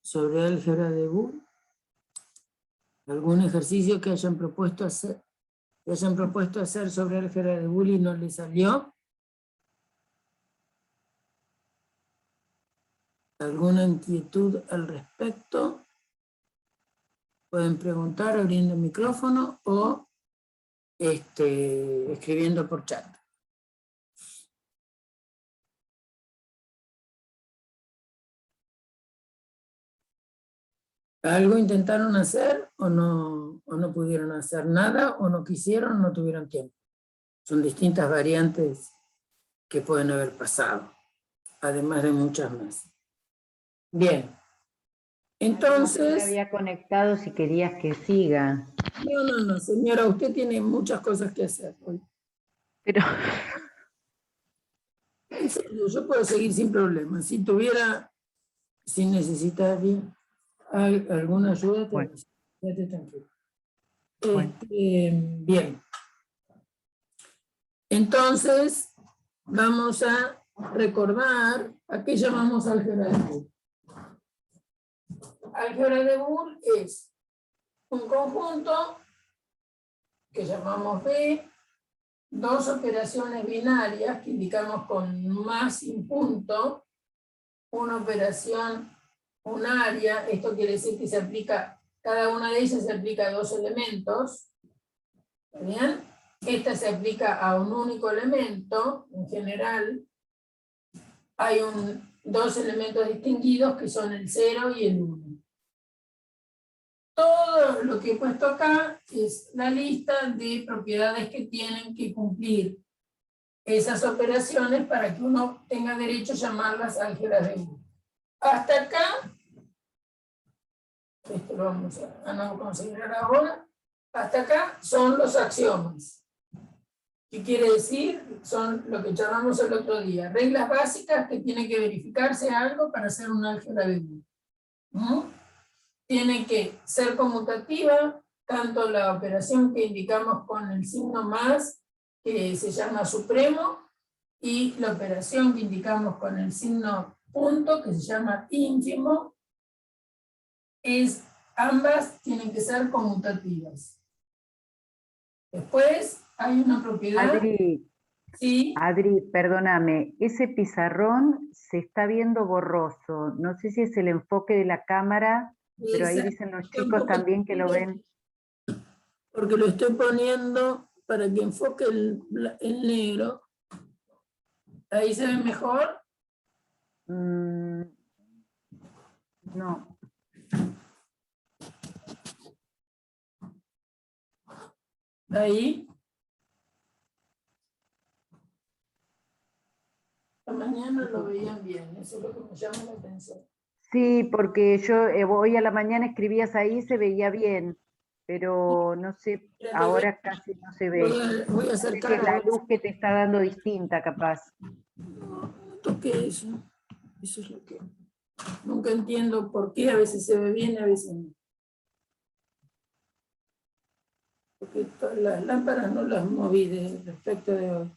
sobre álgebra de Boole. ¿Algún ejercicio que hayan propuesto hacer sobre álgebra de Boole y no les salió? ¿Alguna inquietud al respecto? Pueden preguntar abriendo el micrófono o escribiendo por chat. ¿Algo intentaron hacer o no pudieron hacer nada o no quisieron o no tuvieron tiempo? Son distintas variantes que pueden haber pasado, además de muchas más. Bien. Entonces... No había conectado si querías que siga. No, señora, usted tiene muchas cosas que hacer hoy. Pero... En serio, yo puedo seguir sin problema. Si necesitaría alguna ayuda, bueno. quédate tranquilo. Bueno. Bien. Entonces, vamos a recordar a qué llamamos álgebra de Boole. Álgebra de Boole es un conjunto que llamamos B, dos operaciones binarias que indicamos con más y un punto, una operación unaria, esto quiere decir que se aplica, cada una de ellas se aplica a dos elementos, ¿está bien? Esta se aplica a un único elemento, en general, hay dos elementos distinguidos que son el 0 y el 1. Todo lo que he puesto acá es la lista de propiedades que tienen que cumplir esas operaciones para que uno tenga derecho a llamarlas álgebras de Boole. Hasta acá, esto lo vamos a no considerar ahora, hasta acá son los axiomas. ¿Qué quiere decir? Son lo que llamamos el otro día, reglas básicas que tiene que verificarse algo para hacer un álgebra de Boole. Tiene que ser conmutativa, tanto la operación que indicamos con el signo más, que se llama supremo, y la operación que indicamos con el signo punto, que se llama ínfimo, ambas tienen que ser conmutativas. Después hay una propiedad... Sí. Adri, perdóname, ese pizarrón se está viendo borroso. No sé si es el enfoque de la cámara, pero ahí dicen los chicos también que lo ven. Porque lo estoy poniendo para que enfoque el negro. ¿Ahí se ve mejor? No. Ahí. Esta mañana lo veían bien, eso es lo que me llama la atención. Sí, porque yo hoy a la mañana escribías ahí, se veía bien, pero no sé, ahora casi no se ve. Voy a acercar. Es la luz que te está dando distinta, capaz. No toqué eso. Eso es lo que... Nunca entiendo por qué a veces se ve bien y a veces no. Porque las lámparas no las moví respecto de hoy.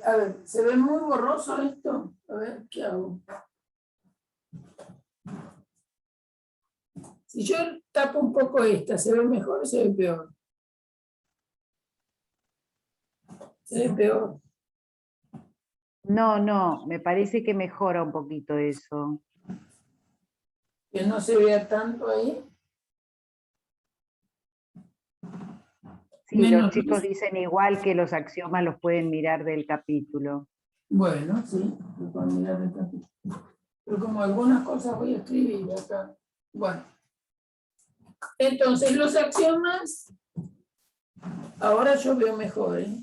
A ver, ¿se ve muy borroso esto? A ver, ¿qué hago? Si yo tapo un poco esta, ¿se ve mejor o se ve peor? Se ve peor. No, me parece que mejora un poquito eso. Que no se vea tanto ahí. Sí, los chicos dicen igual que los axiomas los pueden mirar del capítulo. Bueno, sí, lo pueden mirar del capítulo. Pero como algunas cosas voy a escribir acá. Bueno. Entonces, los axiomas, ahora yo veo mejor, ¿eh?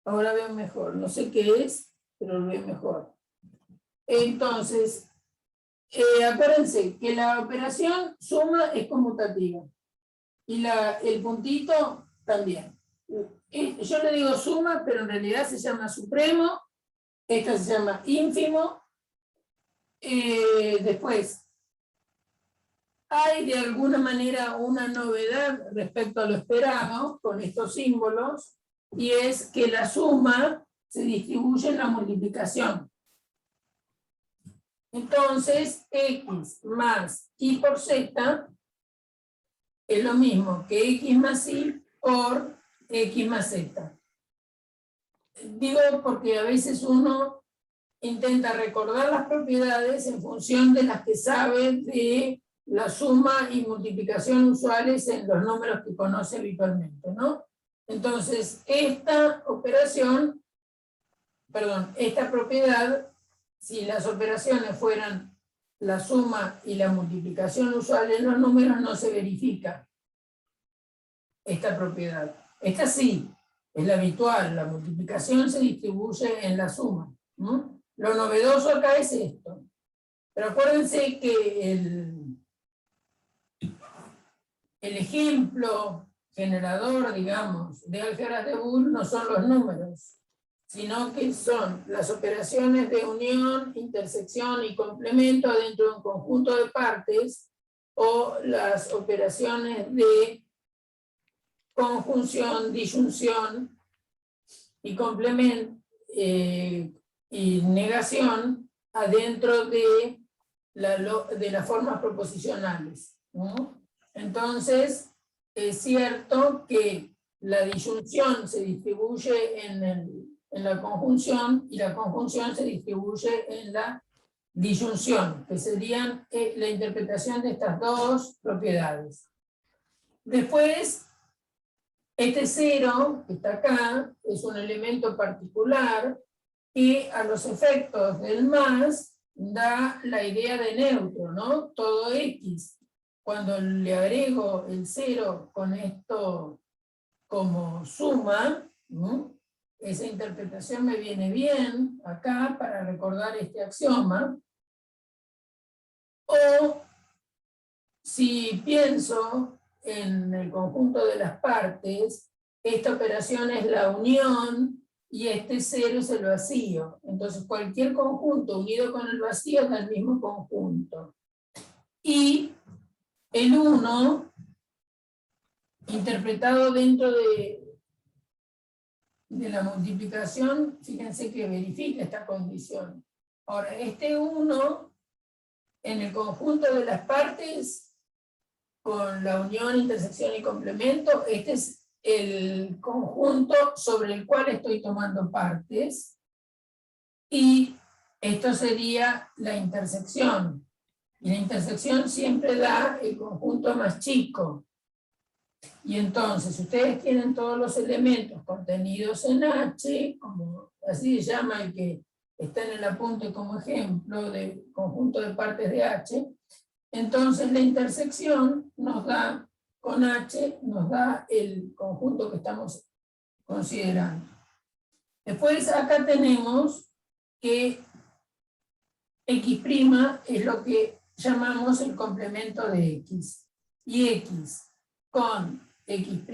Ahora veo mejor. No sé qué es, pero lo veo mejor. Entonces, acuérdense que la operación suma es conmutativa. Y el puntito también. Yo le digo suma, pero en realidad se llama supremo. Esta se llama ínfimo. Después, hay de alguna manera una novedad respecto a lo esperado con estos símbolos, y es que la suma se distribuye en la multiplicación. Entonces, x más y por z es lo mismo que x más y por x más z. Digo porque a veces uno intenta recordar las propiedades en función de las que sabe de la suma y multiplicación usuales en los números que conoce habitualmente, ¿no? Entonces, esta operación, perdón, esta propiedad, si las operaciones fueran la suma y la multiplicación usual en los números, no se verifica esta propiedad. Esta sí, es la habitual, la multiplicación se distribuye en la suma, ¿no? Lo novedoso acá es esto. Pero acuérdense que el ejemplo generador, digamos, de álgebras de Boole no son los números, sino que son las operaciones de unión, intersección y complemento dentro de un conjunto de partes, o las operaciones de conjunción, disyunción y complemento y negación adentro de las formas proposicionales, ¿no? Entonces, es cierto que la disyunción se distribuye en la conjunción, y la conjunción se distribuye en la disyunción, que serían la interpretación de estas dos propiedades. Después, este cero, que está acá, es un elemento particular que a los efectos del más da la idea de neutro, ¿no? Todo X. Cuando le agrego el 0 con esto como suma, ¿no? Esa interpretación me viene bien acá para recordar este axioma. O si pienso en el conjunto de las partes, esta operación es la unión y este 0 es el vacío. Entonces cualquier conjunto unido con el vacío es el mismo conjunto. Y el 1, interpretado dentro de la multiplicación, fíjense que verifica esta condición. Ahora, este 1 en el conjunto de las partes, con la unión, intersección y complemento, este es el conjunto sobre el cual estoy tomando partes, y esto sería la intersección. Y la intersección siempre da el conjunto más chico. Y entonces, ustedes tienen todos los elementos contenidos en H, como así se llama el que está en el apunte como ejemplo de conjunto de partes de H. Entonces la intersección nos da, con H, nos da el conjunto que estamos considerando. Después acá tenemos que X' es lo que llamamos el complemento de X. Y X con X'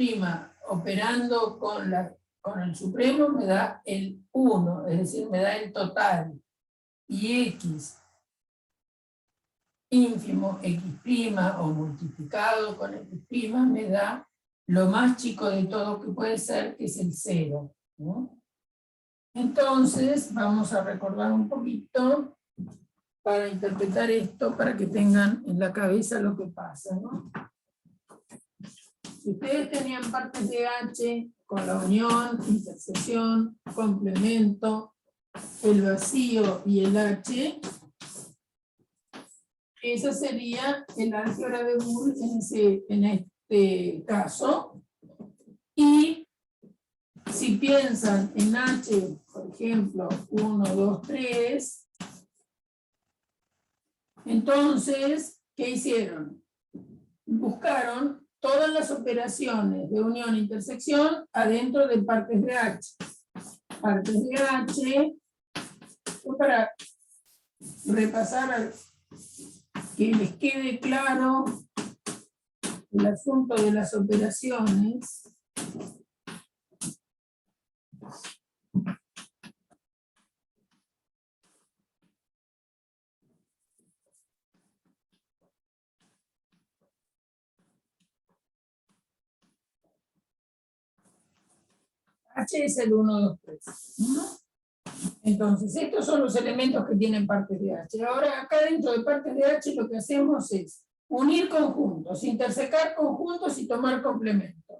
operando con el supremo me da el 1, es decir, me da el total. Y X ínfimo X' o multiplicado con X' me da lo más chico de todo que puede ser, que es el 0, ¿no? Entonces, vamos a recordar un poquito para interpretar esto, para que tengan en la cabeza lo que pasa, ¿no? Si ustedes tenían partes de H con la unión, intersección, complemento, el vacío y el H, esa sería el álgebra de Boole en este caso. Y si piensan en H, por ejemplo, 1, 2, 3, entonces, ¿qué hicieron? Buscaron todas las operaciones de unión e intersección adentro de partes de H. Partes de H, para repasar, que les quede claro el asunto de las operaciones. H es el 1, 2, 3. Entonces, estos son los elementos que tienen partes de H. Ahora, acá dentro de partes de H, lo que hacemos es unir conjuntos, intersecar conjuntos y tomar complementos.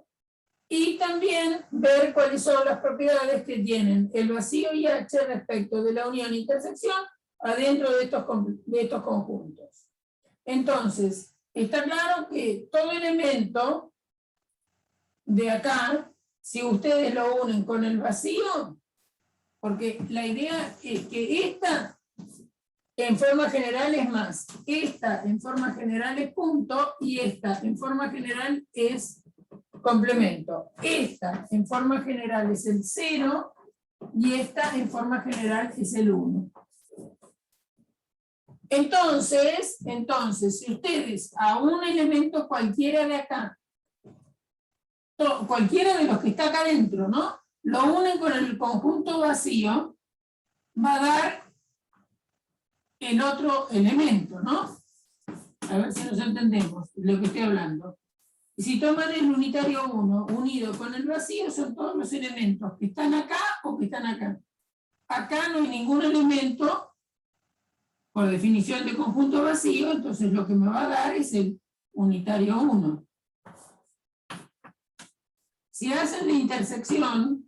Y también ver cuáles son las propiedades que tienen el vacío y H respecto de la unión e intersección adentro de estos conjuntos. Entonces, está claro que todo elemento de acá, si ustedes lo unen con el vacío, porque la idea es que esta en forma general es más, esta en forma general es punto y esta en forma general es complemento. Esta en forma general es el 0 y esta en forma general es el 1. Entonces, si ustedes a un elemento cualquiera de acá, cualquiera de los que está acá adentro, ¿no?, lo unen con el conjunto vacío, va a dar el otro elemento, ¿no? A ver si nos entendemos lo que estoy hablando. Y si toman el unitario 1 unido con el vacío, son todos los elementos que están acá o que están acá. Acá no hay ningún elemento, por definición de conjunto vacío, entonces lo que me va a dar es el unitario 1. Si hacen la intersección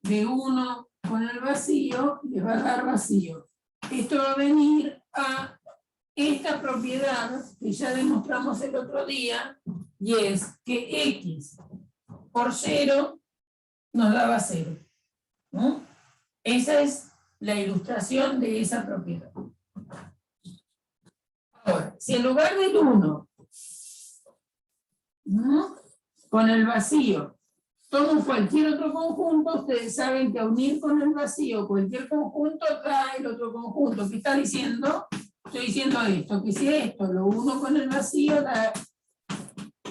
de 1 con el vacío, les va a dar vacío. Esto va a venir a esta propiedad que ya demostramos el otro día, y es que X por 0 nos daba 0. ¿No? Esa es la ilustración de esa propiedad. Ahora, si en lugar del 1, ¿no?, con el vacío, tomo cualquier otro conjunto, ustedes saben que a unir con el vacío cualquier conjunto da el otro conjunto. ¿Qué está diciendo? Estoy diciendo esto, que si esto lo uno con el vacío da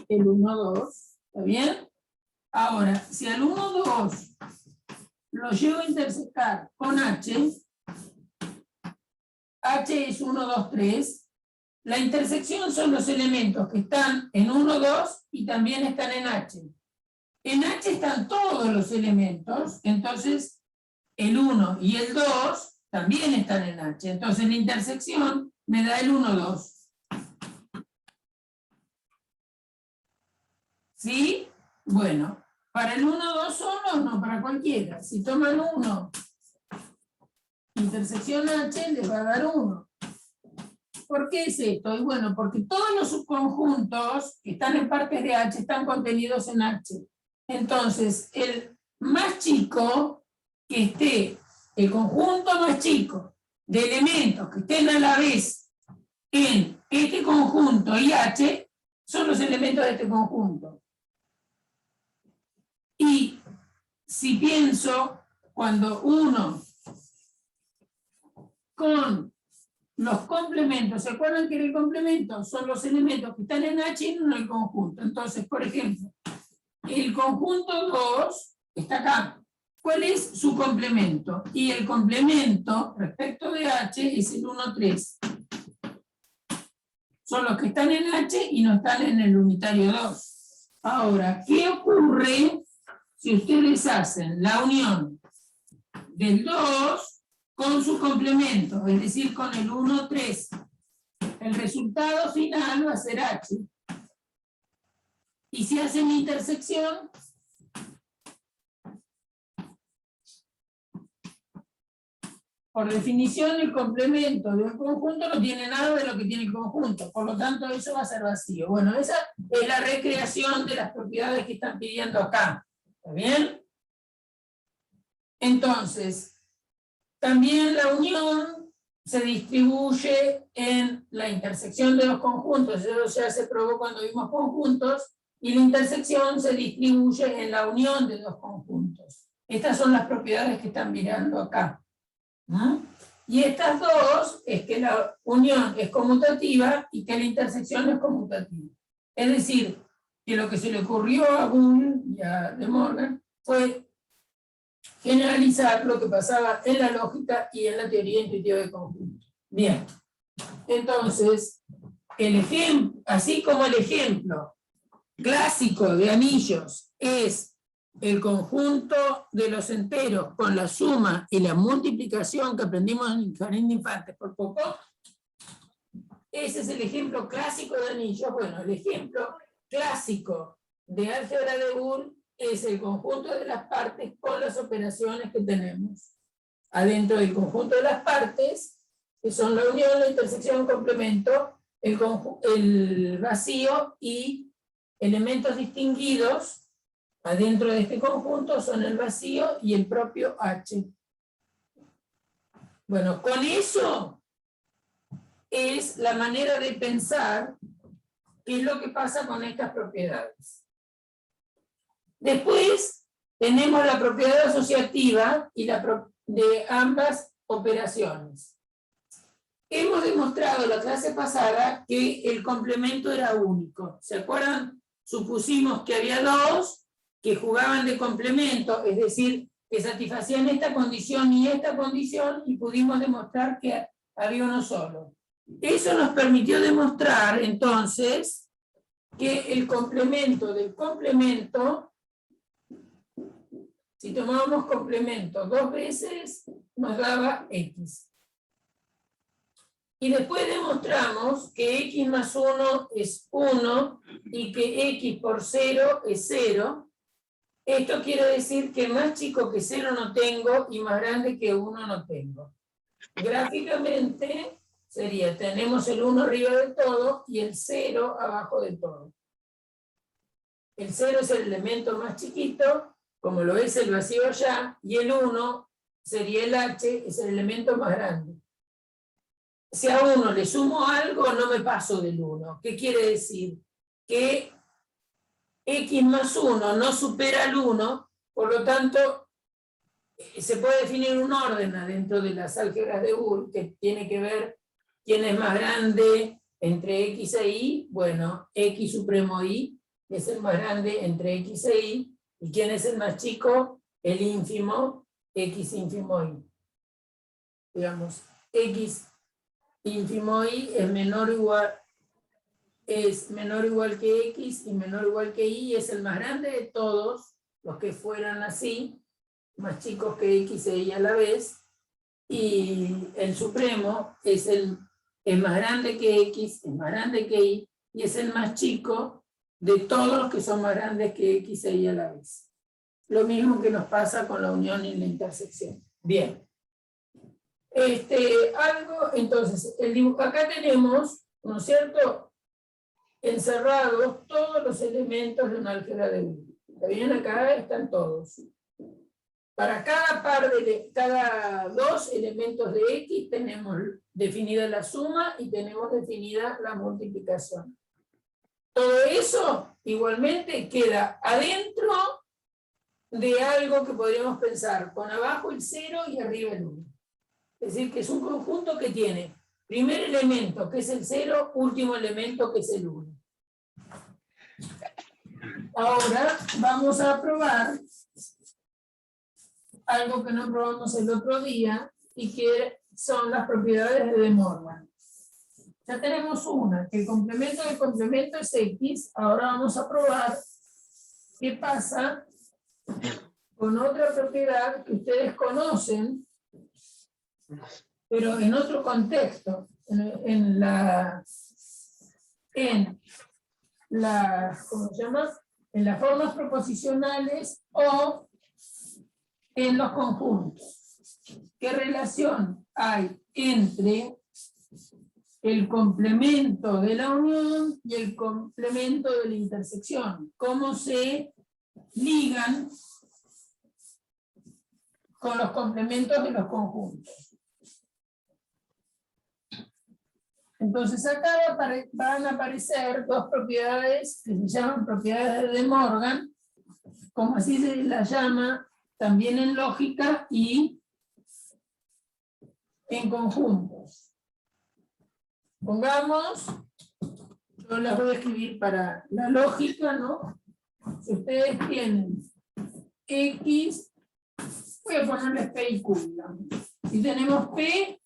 el 1, 2. ¿Está bien? Ahora, si al 1, 2 lo llevo a intersecar con H, H es 1, 2, 3, la intersección son los elementos que están en 1, 2 y también están en H. En H están todos los elementos, entonces el 1 y el 2 también están en H. Entonces la intersección me da el 1, 2. ¿Sí? Bueno, para el 1, 2 solo, no para cualquiera. Si toman 1, intersección H, les va a dar 1. ¿Por qué es esto? Y bueno, porque todos los subconjuntos que están en partes de H están contenidos en H. Entonces, el más chico que esté, el conjunto más chico de elementos que estén a la vez en este conjunto y H, son los elementos de este conjunto. Y si pienso, cuando uno con los complementos, ¿se acuerdan que el complemento son los elementos que están en H y no en el conjunto? Entonces, por ejemplo, el conjunto 2 está acá. ¿Cuál es su complemento? Y el complemento respecto de H es el 1, 3. Son los que están en H y no están en el unitario 2. Ahora, ¿qué ocurre si ustedes hacen la unión del 2 con su complemento, es decir, con el 1, 3? El resultado final va a ser H. Y si hacen intersección, por definición el complemento de un conjunto no tiene nada de lo que tiene el conjunto, por lo tanto eso va a ser vacío. Bueno, esa es la recreación de las propiedades que están pidiendo acá. ¿Está bien? Entonces, también la unión se distribuye en la intersección de los conjuntos. Eso ya se probó cuando vimos conjuntos. Y la intersección se distribuye en la unión de dos conjuntos. Estas son las propiedades que están mirando acá. ¿No? Y estas dos es que la unión es conmutativa y que la intersección es conmutativa. Es decir, que lo que se le ocurrió a Boole y a De Morgan fue generalizar lo que pasaba en la lógica y en la teoría intuitiva de conjuntos. Bien, entonces, el ejemplo, así como el ejemplo clásico de anillos es el conjunto de los enteros con la suma y la multiplicación que aprendimos en el jardín de infantes por poco, ese es el ejemplo clásico de anillos. Bueno, el ejemplo clásico de álgebra de Boole es el conjunto de las partes con las operaciones que tenemos adentro del conjunto de las partes, que son la unión, la intersección, complemento, el vacío y elementos distinguidos adentro de este conjunto son el vacío y el propio H. Bueno, con eso es la manera de pensar qué es lo que pasa con estas propiedades. Después tenemos la propiedad asociativa y de ambas operaciones. Hemos demostrado la clase pasada que el complemento era único. ¿Se acuerdan? Supusimos que había dos que jugaban de complemento, es decir, que satisfacían esta condición y pudimos demostrar que había uno solo. Eso nos permitió demostrar, entonces, que el complemento del complemento, si tomábamos complemento 2 veces, nos daba X. Y después demostramos que X más 1 es 1 y que X por 0 es 0. Esto quiere decir que más chico que 0 no tengo y más grande que 1 no tengo. Gráficamente sería, tenemos el 1 arriba de todo y el 0 abajo de todo. El 0 es el elemento más chiquito, como lo es el vacío allá, y el 1 sería el H, es el elemento más grande. Si a 1 le sumo algo, no me paso del 1. ¿Qué quiere decir? Que X más 1 no supera al 1, por lo tanto, se puede definir un orden adentro de las álgebras de Boole que tiene que ver quién es más grande entre X e Y. Bueno, X supremo Y es el más grande entre X e Y. ¿Y quién es el más chico? El ínfimo, X ínfimo Y. Digamos, X ínfimo Y es menor o igual que X y menor o igual que Y, es el más grande de todos los que fueran así, más chicos que X e Y a la vez, y el supremo es más grande que X, es más grande que Y, y es el más chico de todos los que son más grandes que X e Y a la vez. Lo mismo que nos pasa con la unión y la intersección. Bien. Entonces, acá tenemos, ¿no es cierto?, encerrados todos los elementos de una álgebra de Boole. ¿Está bien? Acá están todos. Para cada dos elementos de X tenemos definida la suma y tenemos definida la multiplicación. Todo eso igualmente queda adentro de algo que podríamos pensar con abajo el 0 y arriba el 1. Es decir, que es un conjunto que tiene primer elemento, que es el 0, último elemento, que es el 1. Ahora vamos a probar algo que no probamos el otro día y que son las propiedades de De Morgan. Ya tenemos una, que el complemento del complemento es X. Ahora vamos a probar qué pasa con otra propiedad que ustedes conocen, pero en otro contexto, en las formas proposicionales o en los conjuntos. ¿Qué relación hay entre el complemento de la unión y el complemento de la intersección? ¿Cómo se ligan con los complementos de los conjuntos? Entonces acá van a aparecer dos propiedades que se llaman propiedades de De Morgan, como así se las llama también en lógica y en conjuntos. Pongamos, yo las voy a escribir para la lógica, ¿no? Si ustedes tienen X, voy a ponerles P y Q, digamos. Si tenemos P,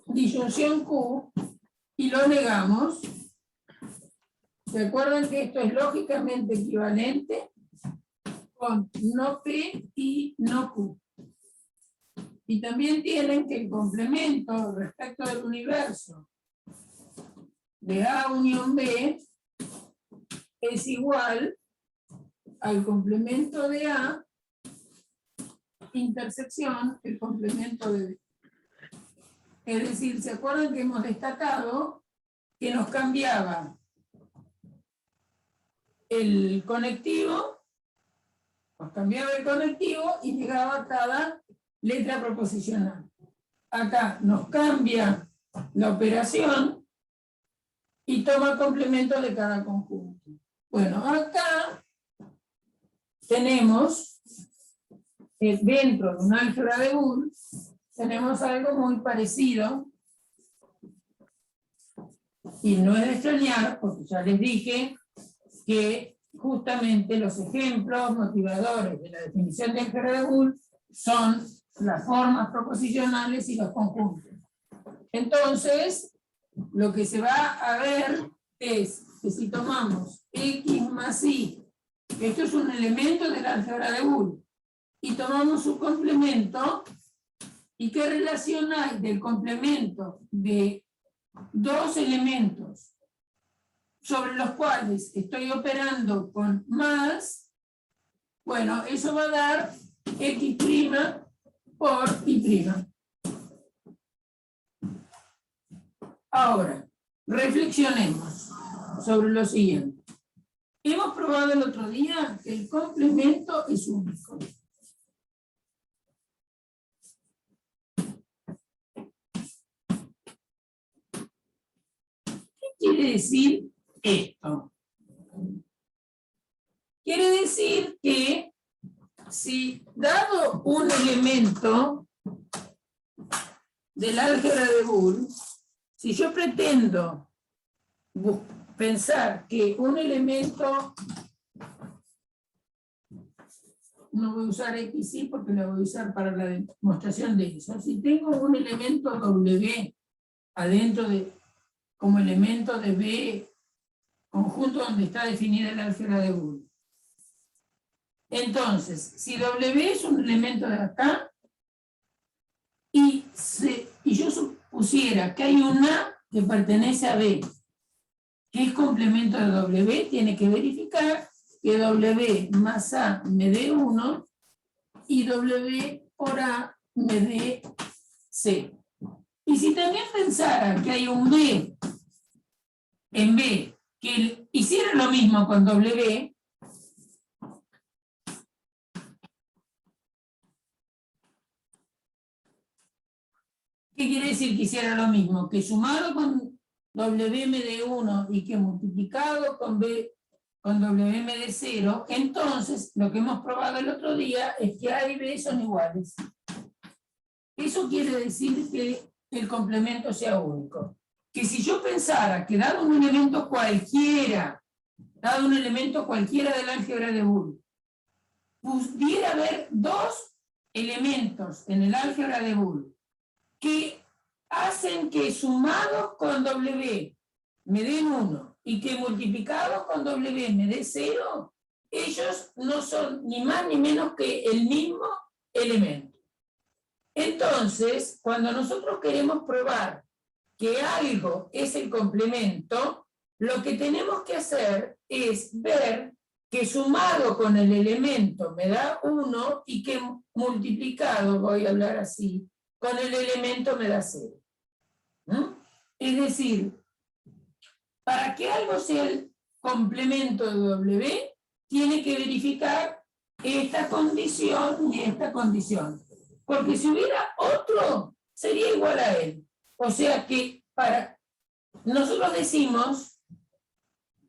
disyunción Q, y lo negamos, ¿se acuerdan que esto es lógicamente equivalente? con no P y no Q. Y también tienen que el complemento respecto del universo de A unión B es igual al complemento de A intersección el complemento de B. Es decir, ¿se acuerdan que hemos destacado que nos cambiaba el conectivo? Nos cambiaba el conectivo y llegaba a cada letra proposicional. Acá nos cambia la operación y toma complemento de cada conjunto. Bueno, acá tenemos, dentro de un álgebra de Boole, tenemos algo muy parecido, y no es de extrañar, porque ya les dije que justamente los ejemplos motivadores de la definición de álgebra de Boole son las formas proposicionales y los conjuntos. Entonces, lo que se va a ver es que si tomamos X más Y, esto es un elemento del álgebra de Boole, y tomamos su complemento, ¿y qué relación hay del complemento de dos elementos sobre los cuales estoy operando con más? Bueno, eso va a dar X' por Y'. Ahora, reflexionemos sobre lo siguiente. Hemos probado el otro día que el complemento es único. ¿Qué quiere decir esto? Quiere decir que si dado un elemento del álgebra de Boole, si yo pretendo pensar que un elemento, no voy a usar XY porque lo voy a usar para la demostración de eso, si tengo un elemento W adentro de, como elemento de B, conjunto donde está definida el álgebra de Boole. Entonces, si W es un elemento de acá, y yo supusiera que hay un A que pertenece a B, que es complemento de W, tiene que verificar que W más A me dé 1 y W por A me dé C. Y si también pensara que hay un B en B que hiciera lo mismo con W, ¿qué quiere decir que hiciera lo mismo? Que sumado con W me dé 1 y que multiplicado con B con W me dé 0, entonces lo que hemos probado el otro día es que A y B son iguales. Eso quiere decir que el complemento sea único. Que si yo pensara que dado un elemento cualquiera del álgebra de Boole, pudiera haber dos elementos en el álgebra de Boole que hacen que sumados con W me den 1 y que multiplicados con W me dé 0, ellos no son ni más ni menos que el mismo elemento. Entonces, cuando nosotros queremos probar que algo es el complemento, lo que tenemos que hacer es ver que sumado con el elemento me da 1 y que multiplicado, voy a hablar así, con el elemento me da 0. Es decir, para que algo sea el complemento de W, tiene que verificar esta condición y esta condición. Porque si hubiera otro, sería igual a él. O sea que nosotros decimos,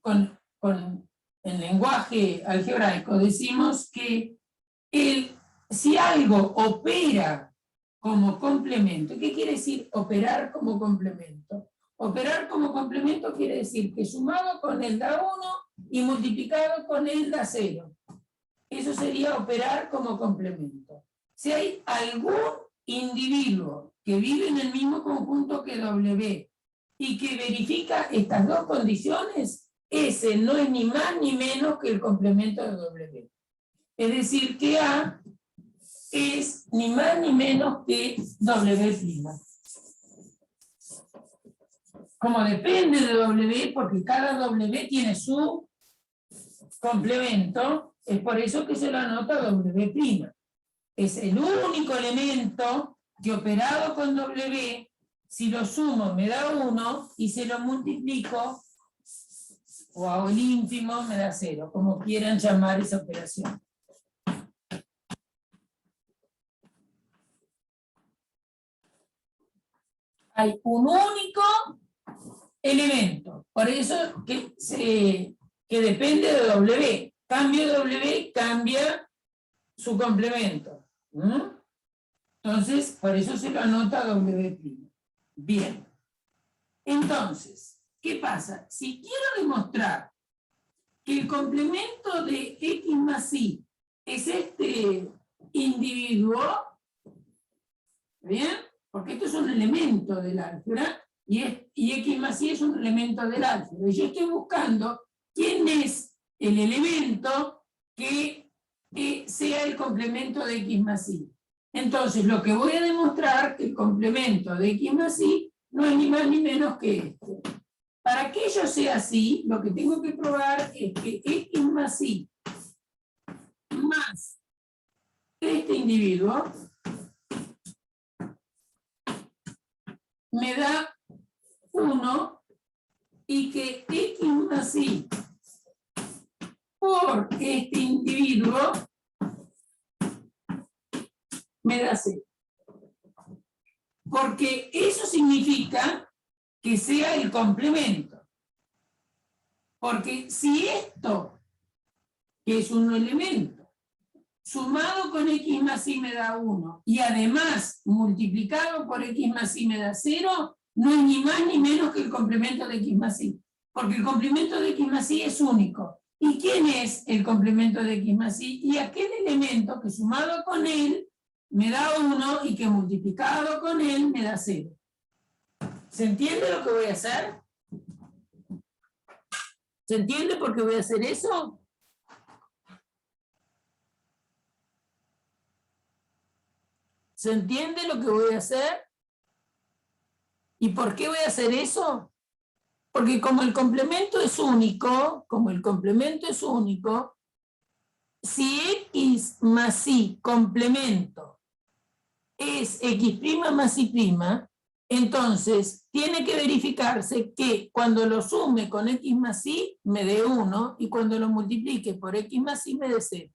en lenguaje algebraico, decimos que si algo opera como complemento, ¿qué quiere decir operar como complemento? Operar como complemento quiere decir que sumado con él da 1 y multiplicado con él da 0. Eso sería operar como complemento. Si hay algún individuo que vive en el mismo conjunto que W y que verifica estas dos condiciones, ese no es ni más ni menos que el complemento de W. Es decir, que A es ni más ni menos que W'. Como depende de W, porque cada W tiene su complemento, es por eso que se lo anota W'. Es el único elemento que operado con W, si lo sumo me da 1, y si lo multiplico, o hago el ínfimo, me da 0, como quieran llamar esa operación. Hay un único elemento, por eso que depende de W. Cambio W, cambia su complemento. Entonces, por eso se lo anota W'. Bien. Entonces, ¿qué pasa? Si quiero demostrar que el complemento de X más Y es este individuo, ¿bien? Porque esto es un elemento del álgebra, y X más Y es un elemento del álgebra. Y yo estoy buscando quién es el elemento que sea el complemento de X más Y. Entonces, lo que voy a demostrar que el complemento de X más Y no es ni más ni menos que este. Para que ello sea así, lo que tengo que probar es que X más Y más este individuo me da 1, y que X más Y por este individuo me da 0. Porque eso significa que sea el complemento. Porque si esto, que es un elemento, sumado con X más Y me da 1, y además multiplicado por X más Y me da 0, no es ni más ni menos que el complemento de X más Y. Porque el complemento de X más Y es único. ¿Y quién es el complemento de X más Y? Y aquel elemento que sumado con él me da 1 y que multiplicado con él me da 0. ¿Se entiende lo que voy a hacer? ¿Se entiende por qué voy a hacer eso? ¿Se entiende lo que voy a hacer? ¿Y por qué voy a hacer eso? Porque como el complemento es único, si X más Y complemento es X' más Y', entonces tiene que verificarse que cuando lo sume con X más Y me dé 1, y cuando lo multiplique por X más Y me dé 0.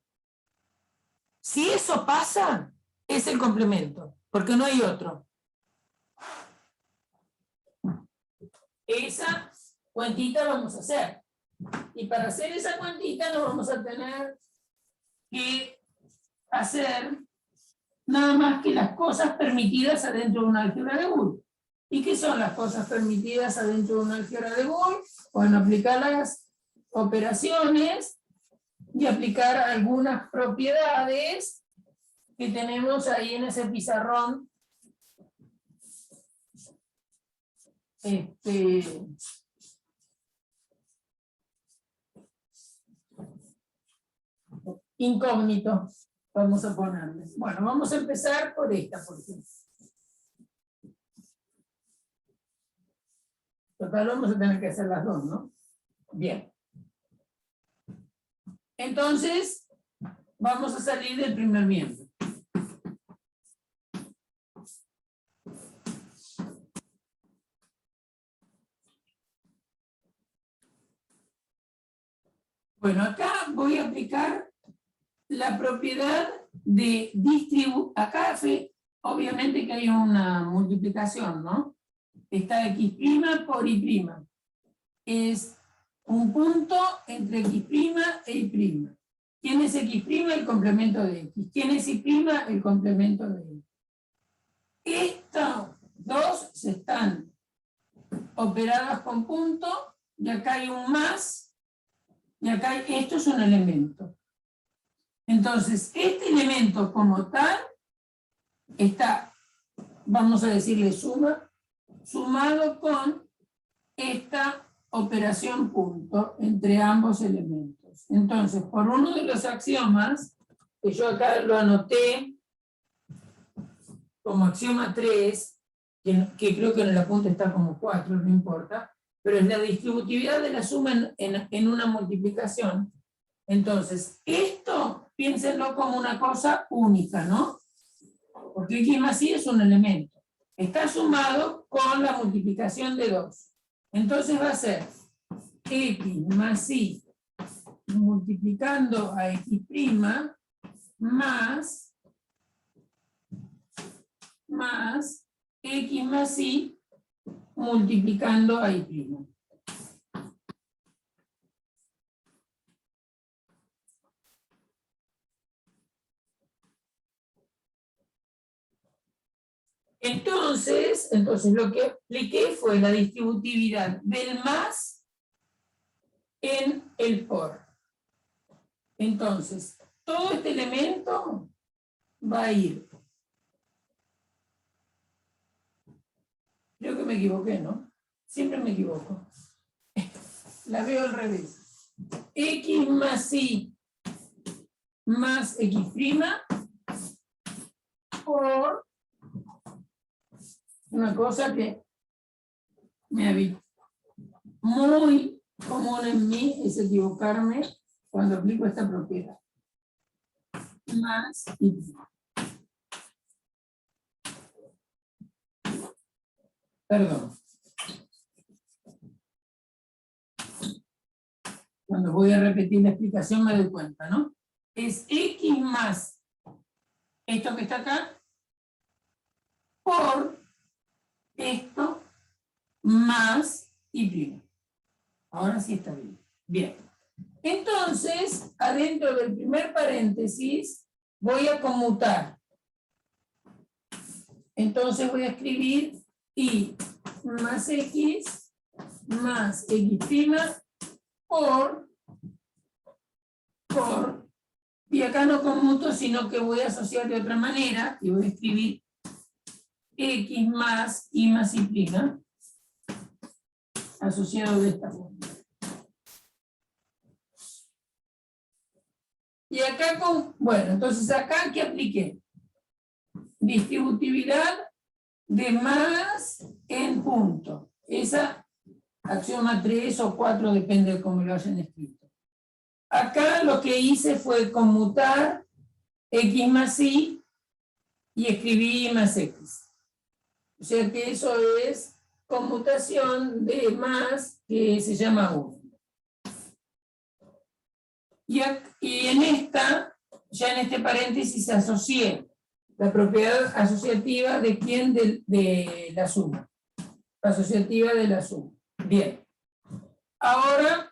Si eso pasa, es el complemento, porque no hay otro. Esa cuentita vamos a hacer. Y para hacer esa cuentita nos vamos a tener que hacer nada más que las cosas permitidas adentro de una álgebra de Boole. ¿Y qué son las cosas permitidas adentro de una álgebra de Boole? Bueno, aplicar las operaciones y aplicar algunas propiedades que tenemos ahí en ese pizarrón. Incógnito, vamos a ponerle. Bueno, vamos a empezar por esta, por ejemplo. Total, vamos a tener que hacer las dos, ¿no? Bien. Entonces, vamos a salir del primer miembro. Bueno, acá voy a aplicar la propiedad de distribuir. Acá obviamente que hay una multiplicación, ¿no? Está X' por Y'. Es un punto entre X' e Y'. ¿Quién es X'? El complemento de X. ¿Quién es Y'? El complemento de Y. Estas dos se están operadas con punto, y acá hay un más, y acá esto es un elemento. Entonces, este elemento como tal está, vamos a decirle suma, sumado con esta operación punto entre ambos elementos. Entonces, por uno de los axiomas, que yo acá lo anoté como axioma 3, que creo que en el apunte está como 4, no importa, pero es la distributividad de la suma en una multiplicación. Entonces, esto, piénsenlo como una cosa única, ¿no? Porque x más y es un elemento. Está sumado con la multiplicación de 2. Entonces va a ser x más y multiplicando a x' más x más y multiplicando a y'. Entonces lo que apliqué fue la distributividad del más en el por. Entonces, todo este elemento va a ir. Creo que me equivoqué, ¿no? Siempre me equivoco. La veo al revés. X más y más x' por una cosa que me había muy común en mí es equivocarme cuando aplico esta propiedad. Más y. Perdón. Cuando voy a repetir la explicación me doy cuenta, ¿no? Es x más esto que está acá por esto más y'. Ahora sí está bien. Bien. Entonces, adentro del primer paréntesis, voy a conmutar. Entonces voy a escribir y más x más x' por, y acá no conmuto, sino que voy a asociar de otra manera, y voy a escribir x más y más y', asociado de esta forma. Y acá bueno, entonces acá, ¿qué apliqué? Distributividad de más en punto. Esa axioma 3 o 4, depende de cómo lo hayan escrito. Acá lo que hice fue conmutar x más y escribí y más x. O sea que eso es conmutación de más, que se llama 1. Y en esta, ya en este paréntesis, asocié la propiedad asociativa de quién, de la suma. Asociativa de la suma. Bien. Ahora,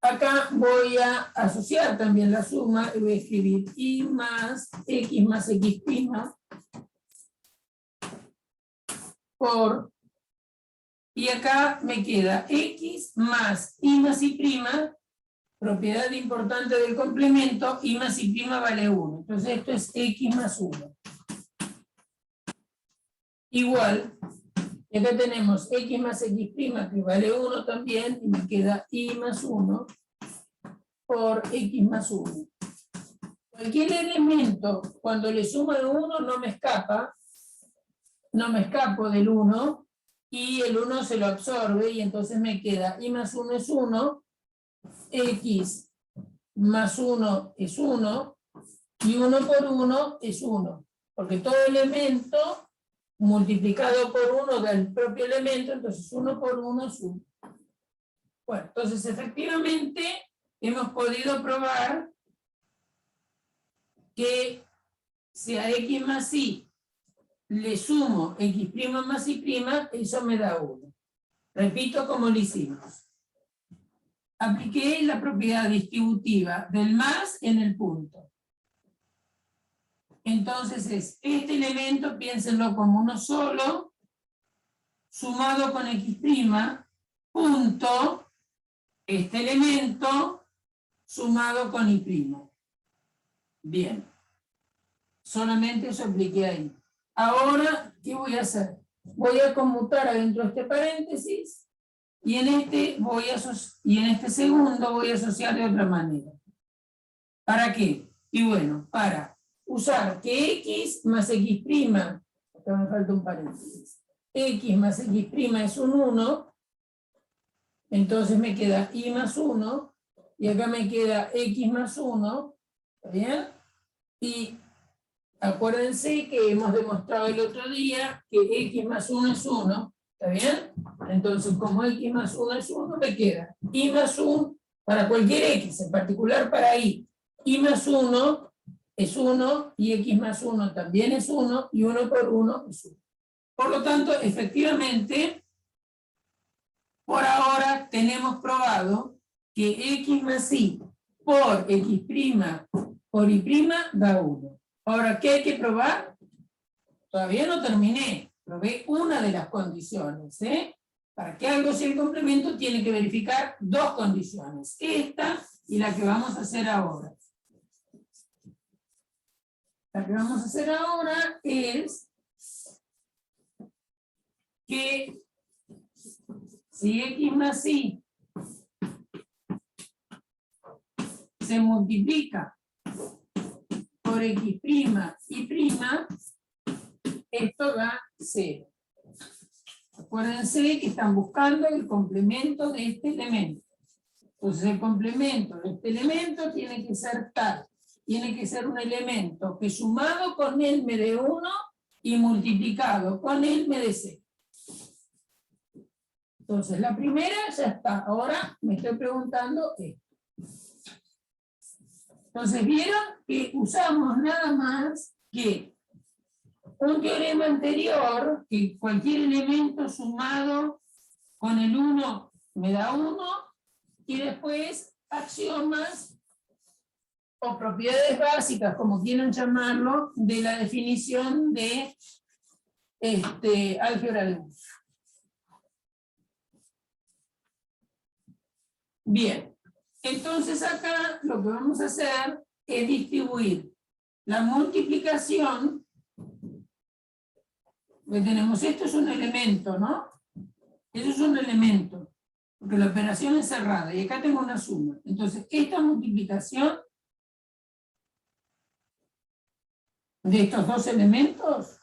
acá voy a asociar también la suma y voy a escribir y más x' por, y acá me queda x más y más y', propiedad importante del complemento, y más y' vale 1. Entonces esto es x más 1. Igual, y acá tenemos x más x' que vale 1 también, y me queda y más 1 por x más 1. Cualquier elemento, cuando le sumo de 1, no me escapo del 1, y el 1 se lo absorbe, y entonces me queda y más 1 es 1, x más 1 es 1, y 1 por 1 es 1, porque todo elemento multiplicado por 1 da el propio elemento, entonces 1 por 1 es 1. Bueno, entonces efectivamente hemos podido probar que si a x más y le sumo x' más y', eso me da 1. Repito como lo hicimos. Apliqué la propiedad distributiva del más en el punto. Entonces es este elemento, piénsenlo como uno solo, sumado con x', punto, este elemento, sumado con y'. Bien. Solamente eso apliqué ahí. Ahora, ¿qué voy a hacer? Voy a conmutar adentro de este paréntesis, y en este segundo voy a asociar de otra manera. ¿Para qué? Y bueno, para usar que x más x', acá me falta un paréntesis, x más x' es un 1, entonces me queda y más 1, y acá me queda x más 1, ¿está bien? Y acuérdense que hemos demostrado el otro día que x más 1 es 1, ¿está bien? Entonces, como x más 1 es 1, me queda y más 1 para cualquier x, en particular para y más 1 es 1, y x más 1 también es 1, y 1 por 1 es 1. Por lo tanto, efectivamente, por ahora tenemos probado que x más y por x' por y' da 1. Ahora, ¿qué hay que probar? Todavía no terminé. Probé una de las condiciones. Para que algo sea el complemento, tiene que verificar dos condiciones. Esta y la que vamos a hacer ahora. La que vamos a hacer ahora es que si x más y se multiplica por x' y', esto da 0. Acuérdense que están buscando el complemento de este elemento. Entonces el complemento de este elemento tiene que ser tal. Tiene que ser un elemento que sumado con él me dé 1 y multiplicado con él me dé 0. Entonces la primera ya está. Ahora me estoy preguntando esto. Entonces vieron que usamos nada más que un teorema anterior, que cualquier elemento sumado con el 1 me da 1, y después axiomas o propiedades básicas, como quieran llamarlo, de la definición de álgebra de uso. Bien, entonces acá lo que vamos a hacer es distribuir la multiplicación. Tenemos, esto es un elemento, ¿no? Eso es un elemento, porque la operación es cerrada, y acá tengo una suma. Entonces, esta multiplicación de estos dos elementos,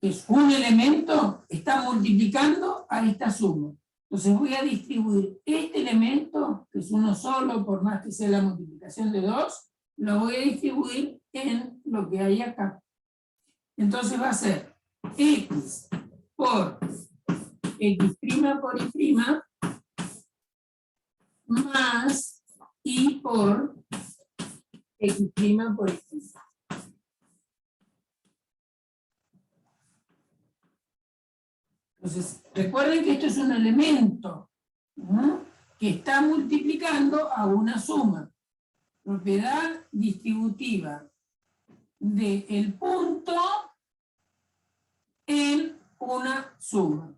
es un elemento, está multiplicando a esta suma. Entonces voy a distribuir este elemento, que es uno solo, por más que sea la multiplicación de 2, lo voy a distribuir en lo que hay acá. Entonces va a ser x por x' por y' más y por x' por y'. Entonces, recuerden que esto es un elemento, ¿no?, que está multiplicando a una suma. Propiedad distributiva del punto en una suma.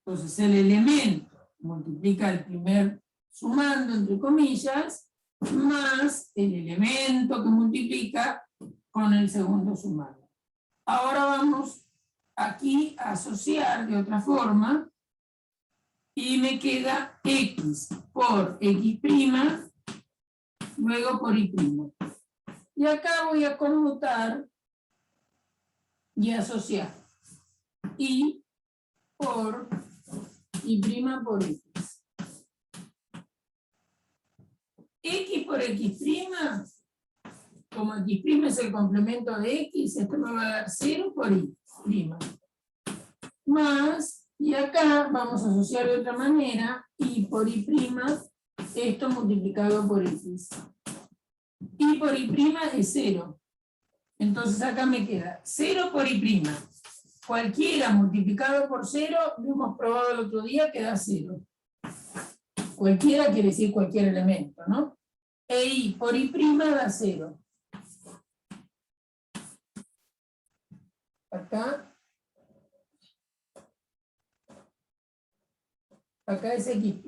Entonces, el elemento multiplica el primer sumando, entre comillas, más el elemento que multiplica con el segundo sumando. Ahora vamos aquí a asociar de otra forma, y me queda x por x', luego por y'. Y acá voy a conmutar y asociar y por y' por x. X por x', como x' es el complemento de x, esto me va a dar 0 por y'. Más, y acá vamos a asociar de otra manera, y por y', esto multiplicado por x. Y por y' es 0. Entonces acá me queda 0 por y'. Cualquiera multiplicado por 0, lo hemos probado el otro día, queda 0. Cualquiera quiere decir cualquier elemento, ¿no? E y por y' da 0. Acá es x',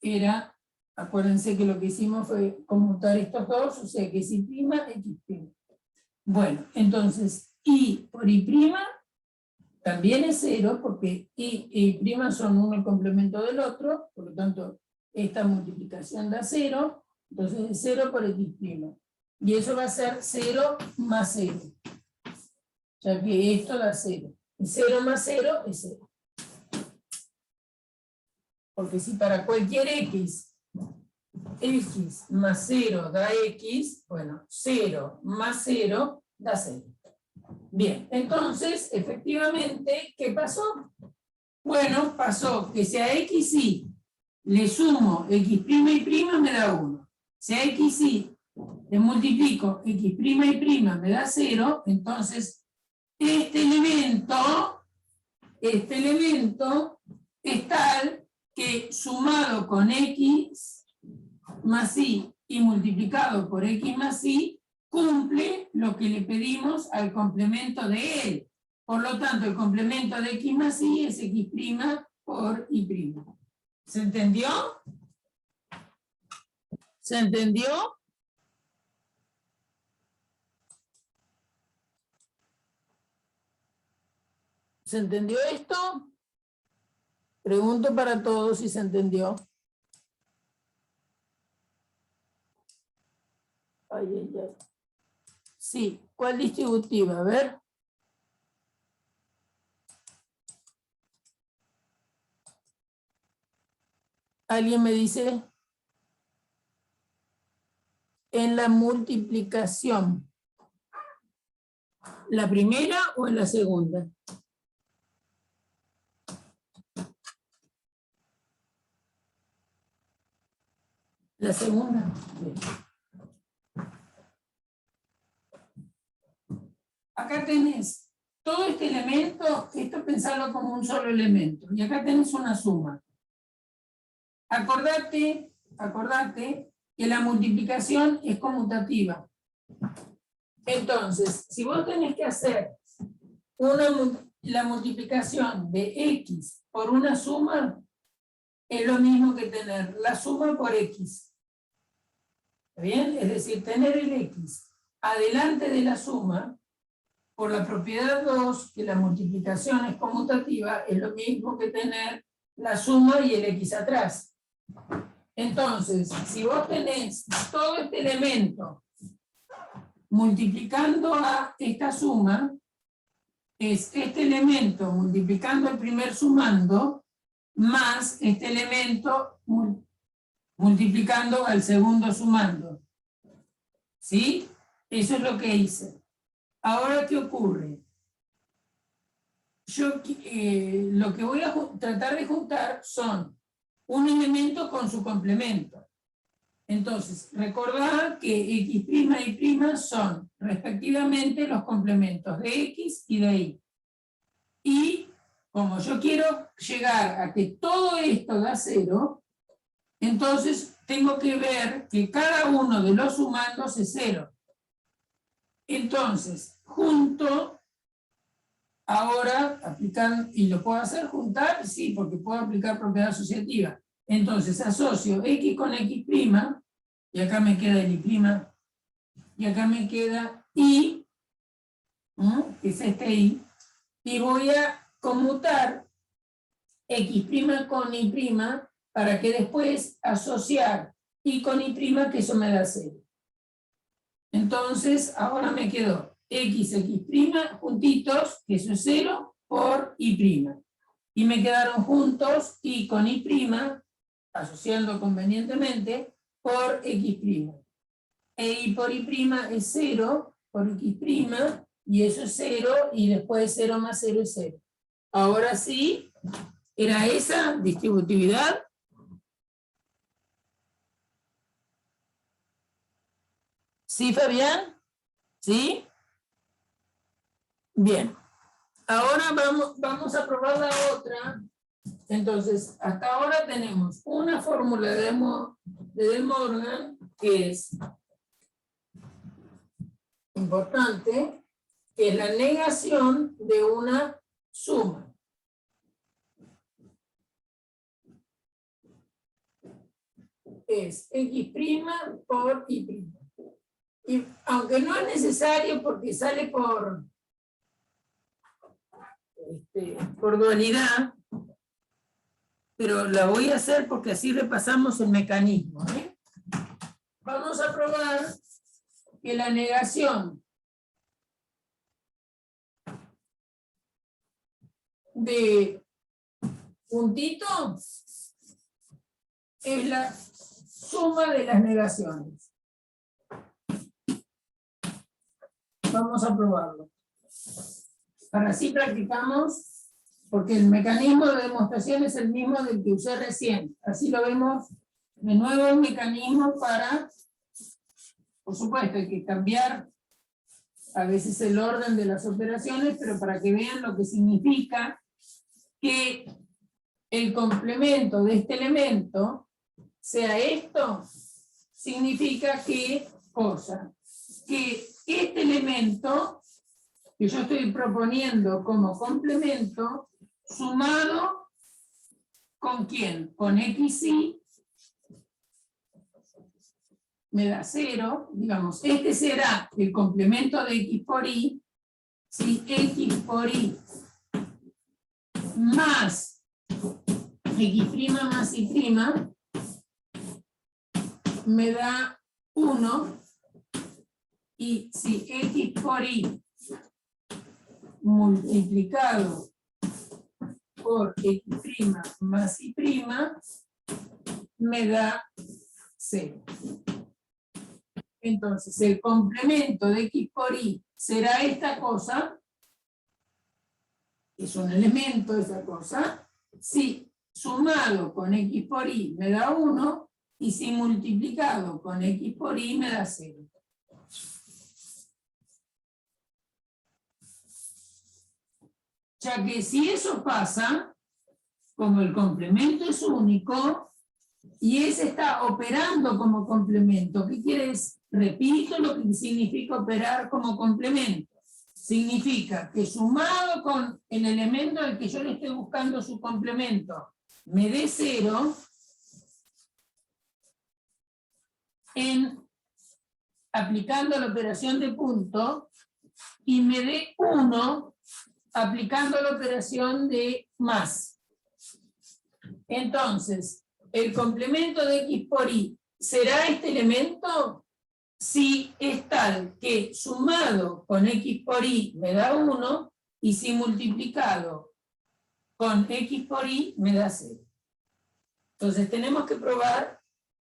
Era, acuérdense que lo que hicimos fue conmutar estos dos, o sea que es y', x'. Bueno, entonces, y por y' también es 0, porque y prima son uno el complemento del otro, por lo tanto, esta multiplicación da 0, entonces es 0 por x prima. Y eso va a ser 0 más 0, ya que esto da 0. Y 0 más 0 es 0. Porque si para cualquier x más 0 da x, bueno, 0 más 0 da 0. Bien, entonces, efectivamente, ¿qué pasó? Bueno, pasó que si a xy le sumo x' y prima me da 1. Si a xy le multiplico x' y prima me da 0, entonces este elemento es tal que sumado con x más y multiplicado por x más y, cumple lo que le pedimos al complemento de él. Por lo tanto, el complemento de x más y es x' por y'. ¿Se entendió? ¿Se entendió? ¿Se entendió esto? Pregunto para todos si se entendió. Ay, ay, ay. Sí, ¿cuál distributiva? A ver. ¿Alguien me dice? En la multiplicación. ¿La primera o en la segunda? La segunda. Acá tenés todo este elemento, esto pensarlo como un solo elemento, y acá tenés una suma. Acordate que la multiplicación es conmutativa. Entonces, si vos tenés que hacer la multiplicación de x por una suma, es lo mismo que tener la suma por x. ¿Está bien? Es decir, tener el x adelante de la suma, por la propiedad 2, que la multiplicación es conmutativa, es lo mismo que tener la suma y el x atrás. Entonces, si vos tenés todo este elemento multiplicando a esta suma, es este elemento multiplicando el primer sumando, más este elemento multiplicando al segundo sumando. ¿Sí? Eso es lo que hice. Ahora, ¿qué ocurre? Yo lo que voy a tratar de juntar son un elemento con su complemento. Entonces, recordad que x' y prima son respectivamente los complementos de x y de y. Y como yo quiero llegar a que todo esto da 0, entonces tengo que ver que cada uno de los sumandos es 0. Entonces, junto, ahora aplican, y lo puedo hacer juntar, sí, porque puedo aplicar propiedad asociativa. Entonces asocio x con x', y acá me queda el y', y acá me queda y, que es este y voy a conmutar x' con y' para que después asociar y con y', que eso me da 0. Entonces, ahora me quedó x' juntitos, que eso es 0, por y'. Y me quedaron juntos y con y', asociando convenientemente, por x'. E y por y' es 0, por x', y eso es 0, y después 0 más 0 es 0. Ahora sí, ¿era esa distributividad? ¿Sí, Fabián? ¿Sí? Bien. Ahora vamos a probar la otra. Entonces, hasta ahora tenemos una fórmula de De Morgan que es importante, que es la negación de una suma. Es x' por y'. Y aunque no es necesario porque sale por por dualidad, pero la voy a hacer porque así repasamos el mecanismo. Vamos a probar que la negación de puntito es la suma de las negaciones. Vamos a probarlo. Para así practicamos, porque el mecanismo de demostración es el mismo del que usé recién. Así lo vemos de nuevo, el mecanismo para, por supuesto, hay que cambiar a veces el orden de las operaciones, pero para que vean lo que significa que el complemento de este elemento sea esto, significa que cosa, que este elemento que yo estoy proponiendo como complemento, sumado ¿con quién? Con xy, me da 0, digamos, este será el complemento de x por y, si x por y más x' más y' me da 1, y si x por y multiplicado por x' más y' me da 0. Entonces, el complemento de x por y será esta cosa, es un elemento esa cosa, si sumado con x por y me da 1, y si multiplicado con x por y me da 0. Ya que si eso pasa, como el complemento es único, y ese está operando como complemento, ¿qué quiere decir? Repito lo que significa operar como complemento. Significa que sumado con el elemento al que yo le estoy buscando su complemento, me dé 0, aplicando la operación de punto, y me dé 1 aplicando la operación de más. Entonces, el complemento de x por y será este elemento si es tal que sumado con x por y me da 1, y si multiplicado con x por y me da 0. Entonces tenemos que probar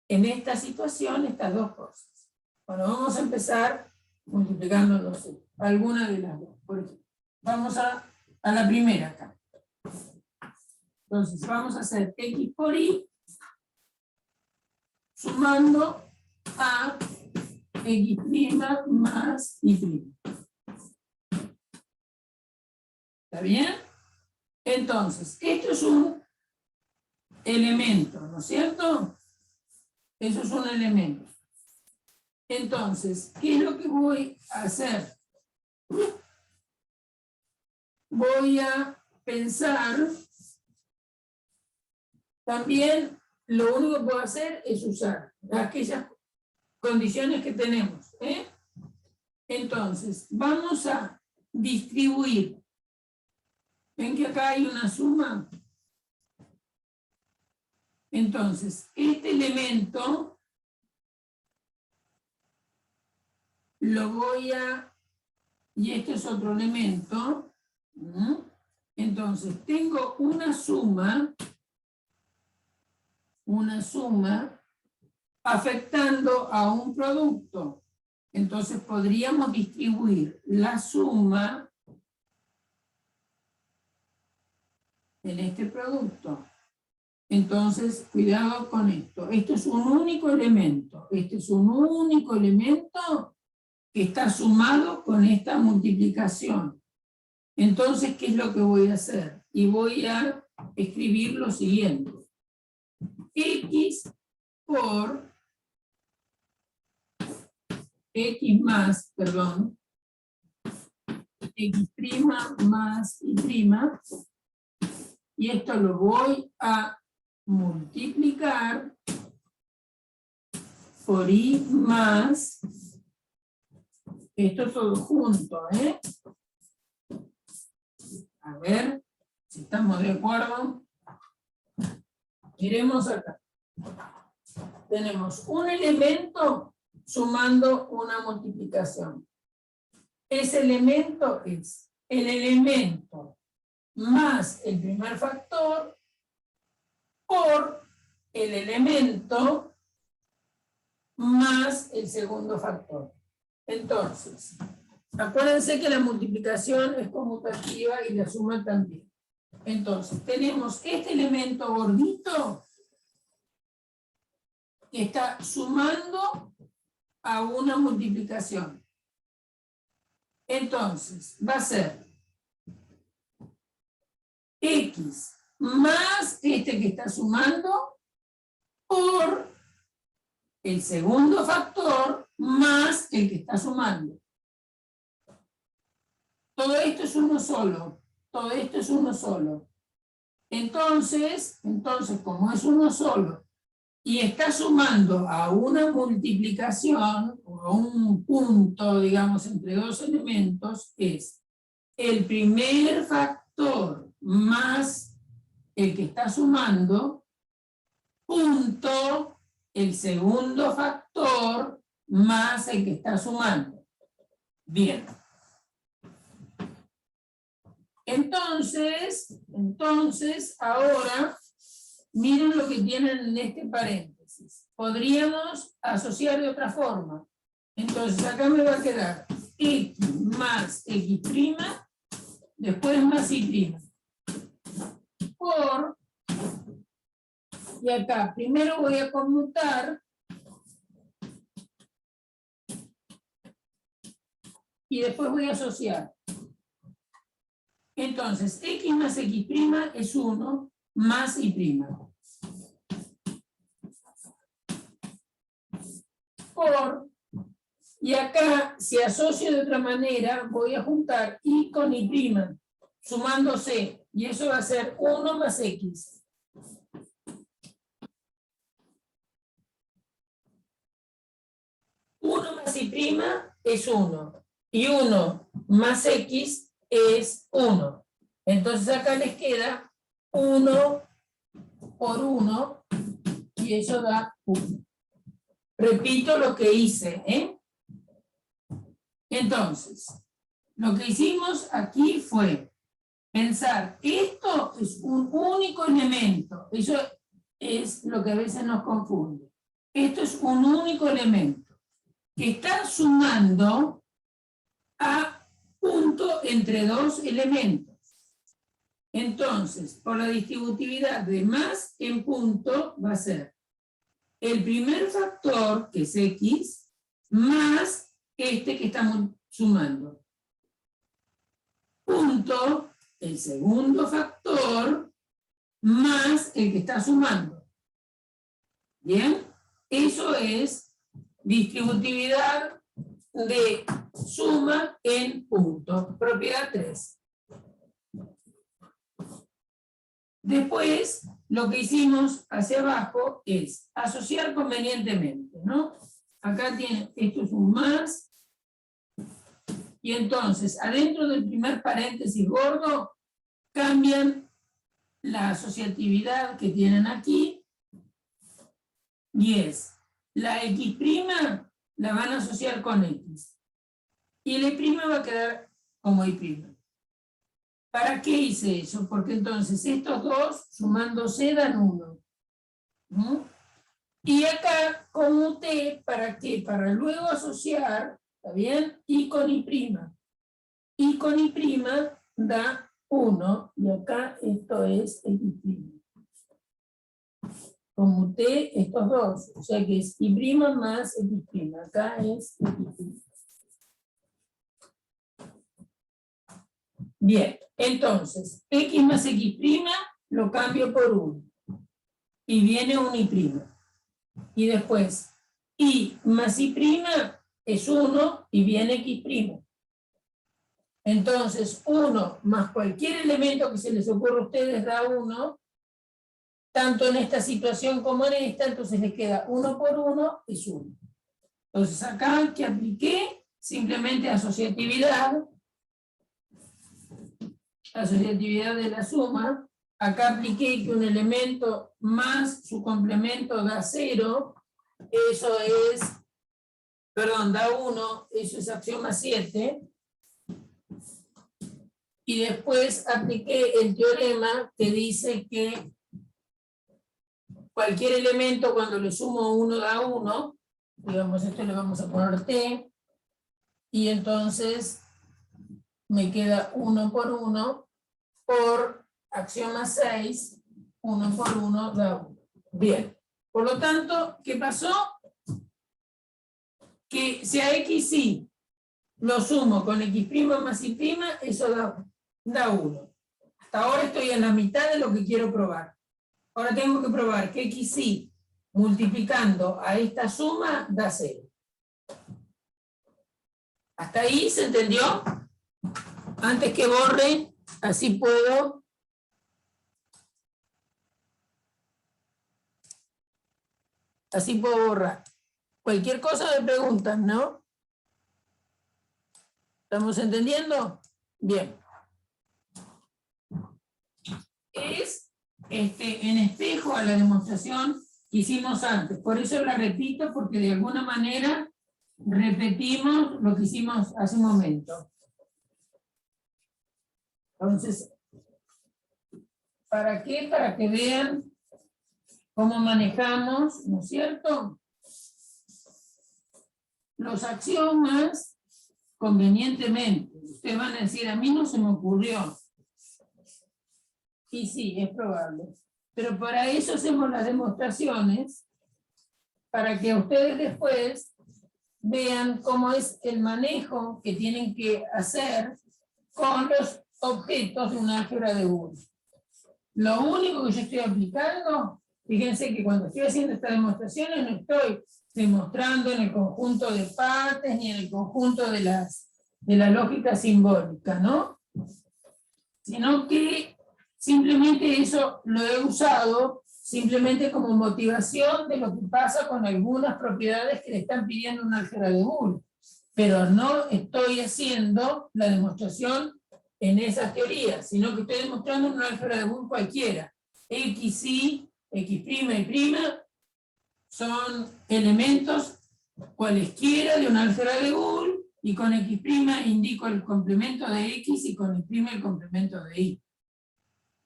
en esta situación estas dos cosas. Bueno, vamos a empezar multiplicando, no sé, alguna de las dos. Por ejemplo, vamos a la primera acá. Entonces vamos a hacer x por y sumando a x' más y'. ¿Está bien? Entonces, esto es un elemento, ¿no es cierto? Eso es un elemento. Entonces, ¿qué es lo que voy a hacer? Voy a pensar, también lo único que puedo hacer es usar aquellas condiciones que tenemos. Entonces, vamos a distribuir. ¿Ven que acá hay una suma? Entonces, este elemento lo voy a... Y este es otro elemento. Entonces, tengo una suma afectando a un producto. Entonces, podríamos distribuir la suma en este producto. Entonces, cuidado con esto. Esto es un único elemento. Este es un único elemento que está sumado con esta multiplicación. Entonces, ¿qué es lo que voy a hacer? Y voy a escribir lo siguiente. X por X más, perdón, X' más Y', y esto lo voy a multiplicar por Y más, esto todo junto, A ver, Si estamos de acuerdo, miremos acá. Tenemos un elemento sumando una multiplicación. Ese elemento es el elemento más el primer factor por el elemento más el segundo factor. Entonces, acuérdense que la multiplicación es conmutativa y la suma también. Entonces, tenemos este elemento gordito que está sumando a una multiplicación. Entonces, va a ser X más este que está sumando por el segundo factor más el que está sumando. Todo esto es uno solo. Todo esto es uno solo. Entonces, como es uno solo y está sumando a una multiplicación o a un punto, digamos, entre dos elementos, es el primer factor más el que está sumando, punto el segundo factor más el que está sumando. Bien. Entonces, ahora, miren lo que tienen en este paréntesis. Podríamos asociar de otra forma. Entonces, acá me va a quedar X más X', después más Y'. Por, y acá, primero voy a conmutar, y después voy a asociar. Entonces, X más X' es 1 más Y'. Por, y acá, si asocio de otra manera, voy a juntar Y con Y', sumándose, y eso va a ser 1 más X. Uno más Y' es 1, y 1 más X es 1. Entonces acá les queda 1 por 1 y eso da 1. Repito lo que hice, ¿eh? Entonces, lo que hicimos aquí fue pensar, esto es un único elemento. Eso es lo que a veces nos confunde. Esto es un único elemento que está sumando a punto entre dos elementos. Entonces, por la distributividad de más en punto va a ser el primer factor, que es X, más este que estamos sumando. Punto, el segundo factor, más el que está sumando. ¿Bien? Eso es distributividad de suma en punto. Propiedad 3. Después, lo que hicimos hacia abajo es asociar convenientemente, ¿no? Acá tiene, esto es un más. Y entonces, adentro del primer paréntesis gordo, cambian la asociatividad que tienen aquí. Y es, la X' la van a asociar con X. Y el Y' va a quedar como Y'. ¿Para qué hice eso? Porque entonces estos dos, sumándose, dan 1. ¿No? Y acá conmuté, ¿para qué? Para luego asociar, ¿está bien? Y con Y'. Y con Y' da 1, y acá esto es X'. Conmuté estos dos, o sea que es Y' más X'. Acá es X'. Bien, entonces, X más X' lo cambio por 1. Y viene un Y'. Y después, Y más Y' es 1 y viene X'. Entonces, 1 más cualquier elemento que se les ocurra a ustedes da 1, tanto en esta situación como en esta, entonces les queda 1 por 1 es 1. Entonces, acá que apliqué simplemente asociatividad. asociatividad de la suma. Acá apliqué que un elemento más su complemento da 0, eso es, perdón, da 1, eso es axioma 7. Y después apliqué el teorema que dice que cualquier elemento cuando le sumo 1 da 1, digamos, esto le vamos a poner t, y entonces me queda 1 por 1 por axioma 6, 1 por 1 da 1. Bien, por lo tanto, ¿qué pasó? Que si a x y lo sumo con x' más y', eso da 1. Hasta ahora estoy en la mitad de lo que quiero probar. Ahora tengo que probar que x y multiplicando a esta suma da 0. ¿Hasta ahí se entendió? Antes que borre, así puedo. Así puedo borrar. Cualquier cosa me preguntan, ¿no? ¿Estamos entendiendo? Bien. Es en espejo a la demostración que hicimos antes. Por eso la repito, porque de alguna manera repetimos lo que hicimos hace un momento. Entonces, ¿para qué? Para que vean cómo manejamos, ¿no es cierto?, los axiomas convenientemente. Ustedes van a decir, a mí no se me ocurrió. Y sí, es probable. Pero para eso hacemos las demostraciones, para que ustedes después vean cómo es el manejo que tienen que hacer con los objetos de un álgebra de Boole. Lo único que yo estoy aplicando, fíjense que cuando estoy haciendo estas demostraciones no estoy demostrando en el conjunto de partes ni en el conjunto de la lógica simbólica, ¿no? Sino que simplemente eso lo he usado simplemente como motivación de lo que pasa con algunas propiedades que le están pidiendo un álgebra de Boole. Pero no estoy haciendo la demostración en esas teorías, sino que estoy demostrando un álgebra de Boole cualquiera. X, Y, X' y' son elementos cualesquiera de un álgebra de Boole, y con X' indico el complemento de X y con Y' el complemento de Y.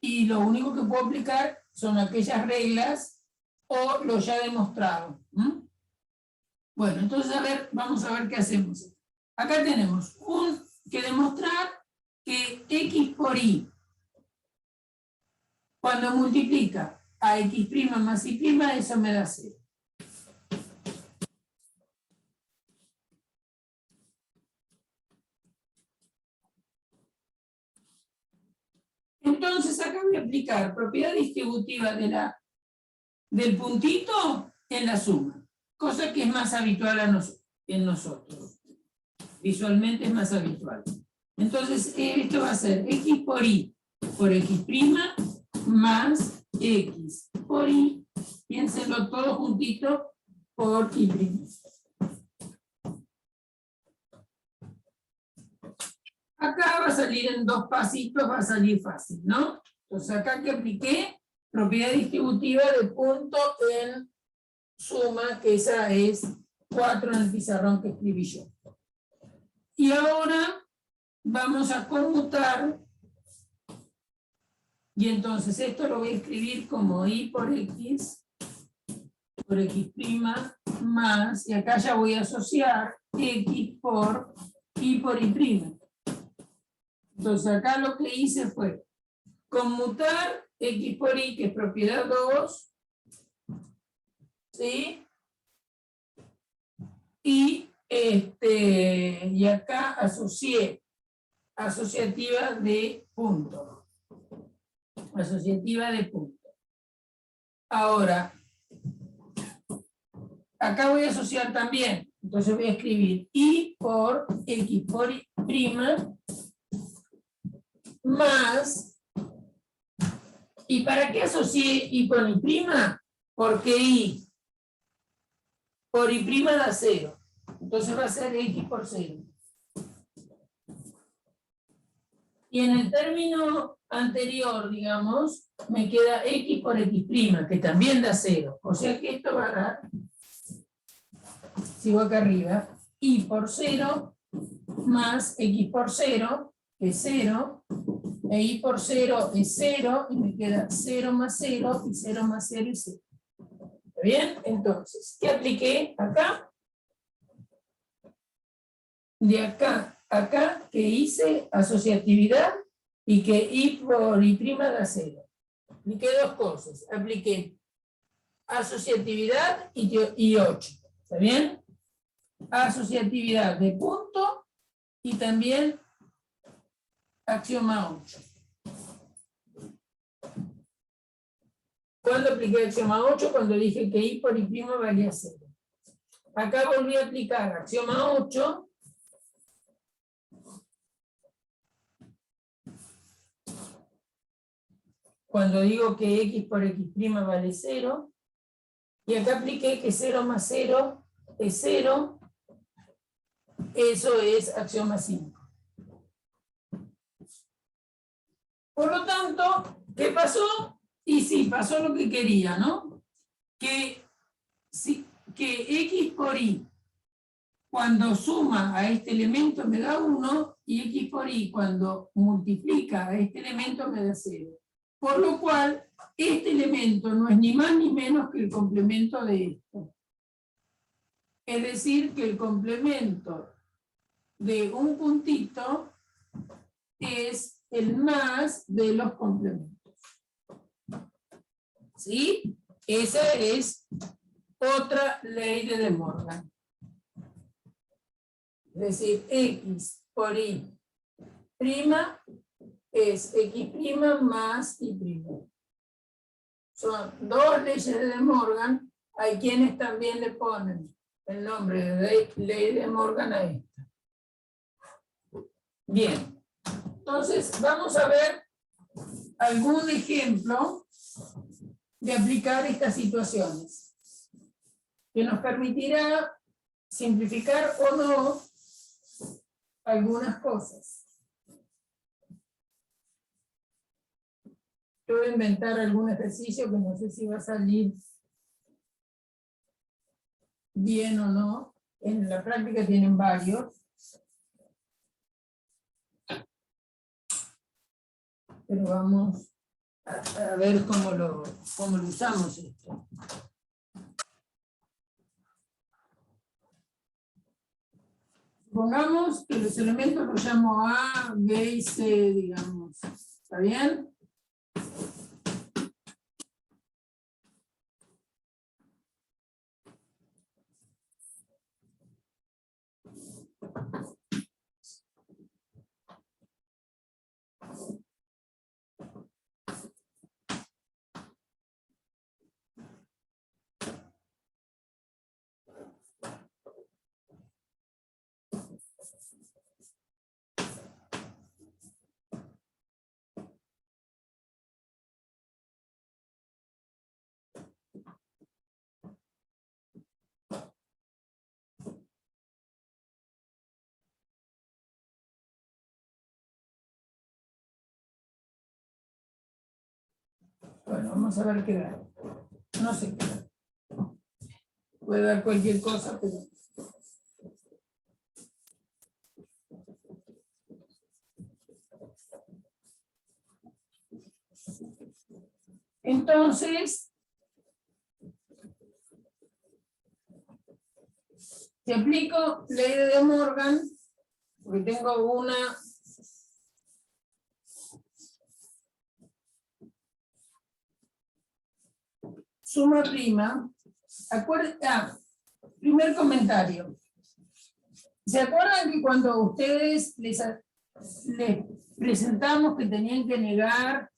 Y lo único que puedo aplicar son aquellas reglas o lo ya demostrado. Bueno, entonces vamos a ver qué hacemos. Acá tenemos que demostrar que X por Y, cuando multiplica a X' más Y', eso me da 0. Entonces acá voy a aplicar propiedad distributiva del puntito en la suma, cosa que es más habitual en nosotros. Visualmente es más habitual. Entonces esto va a ser X por Y por X' más X por Y, piénsenlo todo juntito, por Y'. Acá va a salir en 2 pasitos, va a salir fácil, ¿no? Entonces acá que apliqué propiedad distributiva de punto en suma, que esa es 4 en el pizarrón que escribí yo. Y ahora vamos a conmutar, y entonces esto lo voy a escribir como Y por X más, y acá ya voy a asociar X por Y por Y'. Entonces acá lo que hice fue conmutar X por Y, que es propiedad 2, ¿sí? Y acá asocié asociativa de punto. Asociativa de punto. Ahora, acá voy a asociar también. Entonces voy a escribir Y por X por Y' más. ¿Y para qué asocié Y por Y'? Porque Y por Y' da 0. Entonces va a ser X por 0. Y en el término anterior, digamos, me queda x por x', que también da 0. O sea que esto va a dar, sigo acá arriba, y por 0 más x por 0, que es 0, e y por 0 es 0, y me queda 0 más 0, y 0 más 0 y 0. ¿Está bien? Entonces, ¿qué apliqué acá? De acá a acá, que hice asociatividad y que y por y' da 0. Apliqué dos cosas. Apliqué asociatividad y 8. ¿Está bien? Asociatividad de punto y también axioma 8. ¿Cuándo apliqué axioma 8? Cuando dije que y por y' valía 0. Acá volví a aplicar axioma 8. Cuando digo que x por x' vale 0. Y acá apliqué que 0 más 0 es 0. Eso es axioma 5. Por lo tanto, ¿qué pasó? Y sí, pasó lo que quería, ¿no? Que x por y, cuando suma a este elemento me da 1, y x por y, cuando multiplica a este elemento me da 0. Por lo cual, este elemento no es ni más ni menos que el complemento de esto. Es decir, que el complemento de un puntito es el más de los complementos. ¿Sí? Esa es otra ley de De Morgan. Es decir, x por y' es x' más y'. Son dos leyes de De Morgan. Hay quienes también le ponen el nombre de ley de Morgan a esta. Bien. Entonces, vamos a ver algún ejemplo de aplicar estas situaciones, que nos permitirá simplificar o no algunas cosas. Yo voy a inventar algún ejercicio que no sé si va a salir bien o no. En la práctica tienen varios. Pero vamos a ver cómo lo usamos esto. Supongamos que los elementos los llamo A, B y C, digamos. ¿Está bien? Bueno, vamos a ver qué da. No sé qué da. Puede dar cualquier cosa, pero... Entonces, si aplico ley de De Morgan, porque tengo una suma prima, primer comentario. ¿Se acuerdan que cuando ustedes les presentamos que tenían que negar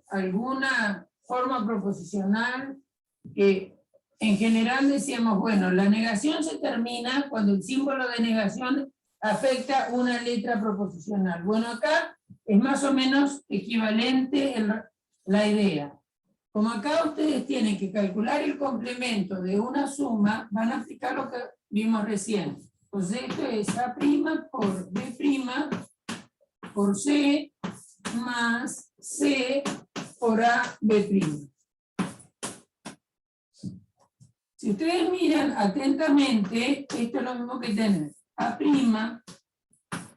alguna forma proposicional, que en general decíamos, bueno, la negación se termina cuando el símbolo de negación afecta una letra proposicional? Bueno, acá es más o menos equivalente la idea. Como acá ustedes tienen que calcular el complemento de una suma, van a aplicar lo que vimos recién. Pues esto es A' por B', por C más C por AB'. Si ustedes miran atentamente, esto es lo mismo que tener A'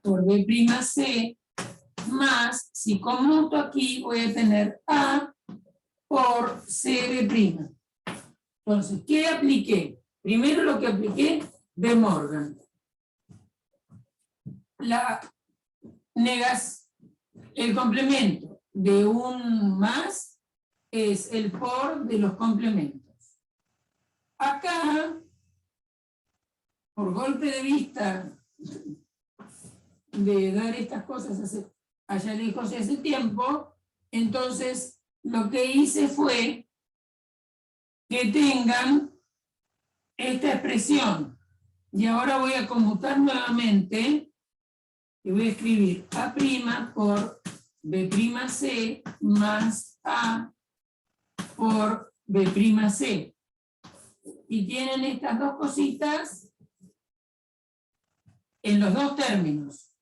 por B'C más, si conmuto aquí, voy a tener A por CB'. Entonces, ¿qué apliqué? Primero lo que apliqué, De Morgan. El complemento de un más es el por de los complementos. Acá, por golpe de vista de dar estas cosas allá lejos hace tiempo, entonces lo que hice fue que tengan esta expresión. Y ahora voy a conmutar nuevamente y voy a escribir A' por B'C más A por B'C. Y tienen estas dos cositas en los dos términos.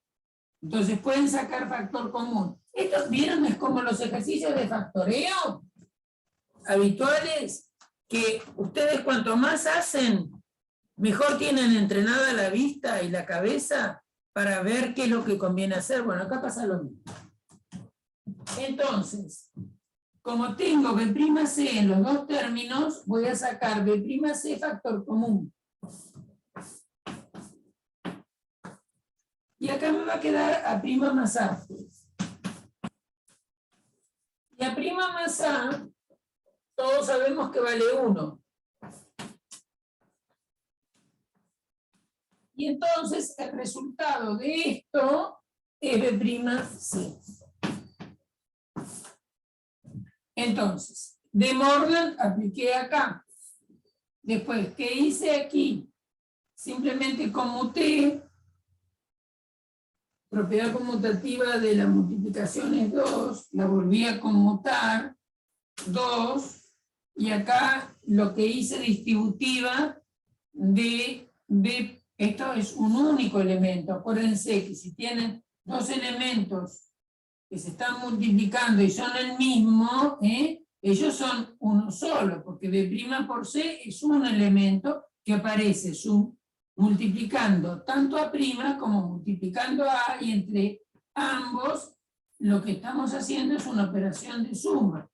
Entonces pueden sacar factor común. Estos, ¿vieron? Es como los ejercicios de factoreo habituales, que ustedes cuanto más hacen, mejor tienen entrenada la vista y la cabeza para ver qué es lo que conviene hacer. Bueno, acá pasa lo mismo. Entonces, como tengo B'C en los dos términos, voy a sacar B'C factor común. Y acá me va a quedar A' más A. Y A' más A, todos sabemos que vale 1. Y entonces el resultado de esto es B'C. Entonces, De Morgan apliqué acá. Después, ¿qué hice aquí? Simplemente conmuté. Propiedad conmutativa de la multiplicación es 2. La volví a conmutar. 2. Y acá lo que hice distributiva de B. Esto es un único elemento. Acuérdense que si tienen dos elementos que se están multiplicando y son el mismo, ellos son uno solo, porque B' por C es un elemento que aparece multiplicando tanto A' como multiplicando A, y entre ambos lo que estamos haciendo es una operación de suma.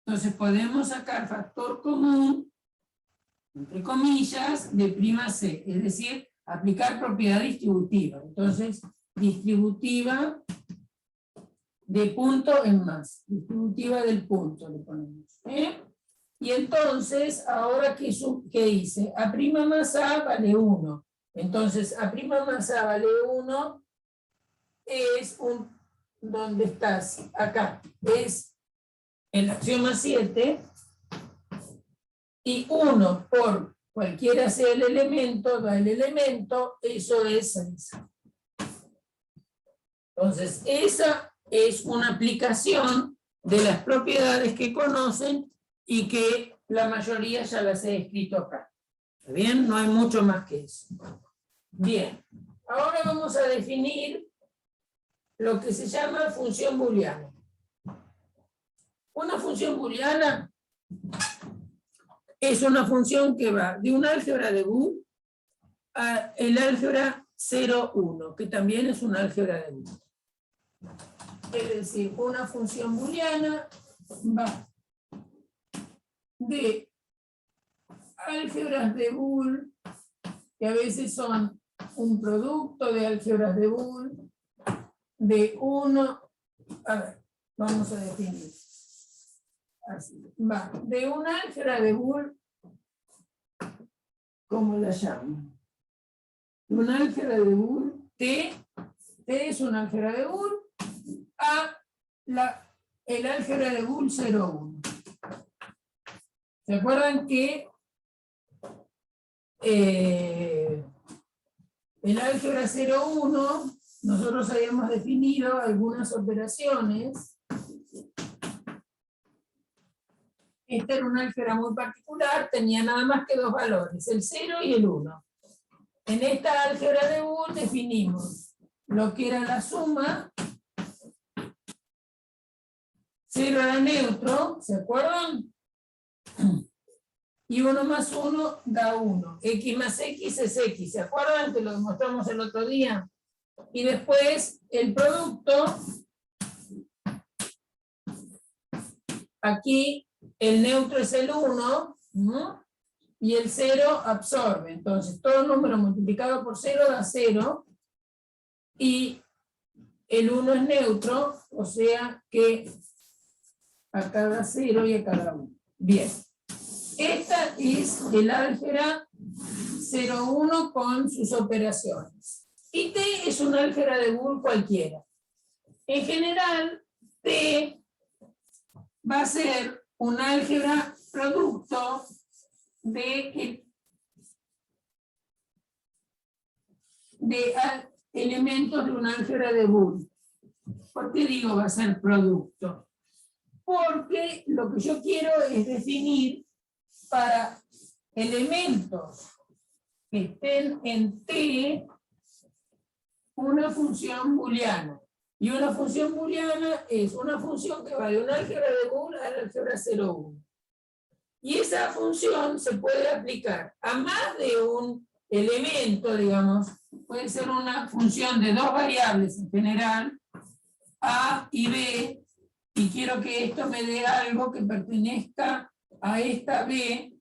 Entonces podemos sacar factor común, entre comillas, de B'C, es decir, aplicar propiedad distributiva. Entonces, distributiva de punto en más, distributiva del punto le ponemos. Y entonces, ahora ¿qué hice? A' más A vale 1. Entonces, A' más A vale 1 es ¿dónde estás? Acá. Es el axioma 7. Y 1 por cualquiera sea el elemento, da el elemento, eso es 6. Entonces, esa es una aplicación de las propiedades que conocen y que la mayoría ya las he escrito acá. ¿Está bien? No hay mucho más que eso. Bien. Ahora vamos a definir lo que se llama función booleana. Una función booleana es una función que va de un álgebra de Boole a el álgebra 0,1, que también es un álgebra de Boole. Es decir, una función booleana va de álgebras de Boole, que a veces son un producto de álgebras de Boole, de 1, a ver, vamos a definir. Así, va de un álgebra de Boole, ¿cómo la llamo? De un álgebra de Boole, T es un álgebra de Boole, a el álgebra de Boole 0,1. ¿Se acuerdan que el álgebra 0,1 nosotros habíamos definido algunas operaciones? Esta era un álgebra muy particular, tenía nada más que dos valores, el 0 y el 1. En esta álgebra de Boole definimos lo que era la suma 0 era neutro, ¿se acuerdan? Y 1 más 1 da 1. X más X es X, ¿se acuerdan? Que lo demostramos el otro día. Y después el producto, aquí el neutro es el 1, ¿no? Y el 0 absorbe. Entonces todo número multiplicado por 0 da 0. Y el 1 es neutro, o sea que a cada 0 y a cada 1. Bien. Esta es el álgebra 0,1 con sus operaciones. Y T es un álgebra de Boole cualquiera. En general, T va a ser un álgebra producto de elementos de un álgebra de Boole. ¿Por qué digo va a ser producto? Porque lo que yo quiero es definir para elementos que estén en T una función booleana. Y una función booleana es una función que va de un álgebra de Boole al álgebra 0,1. Y esa función se puede aplicar a más de un elemento, digamos. Puede ser una función de dos variables en general, A y B, y quiero que esto me dé algo que pertenezca a esta B.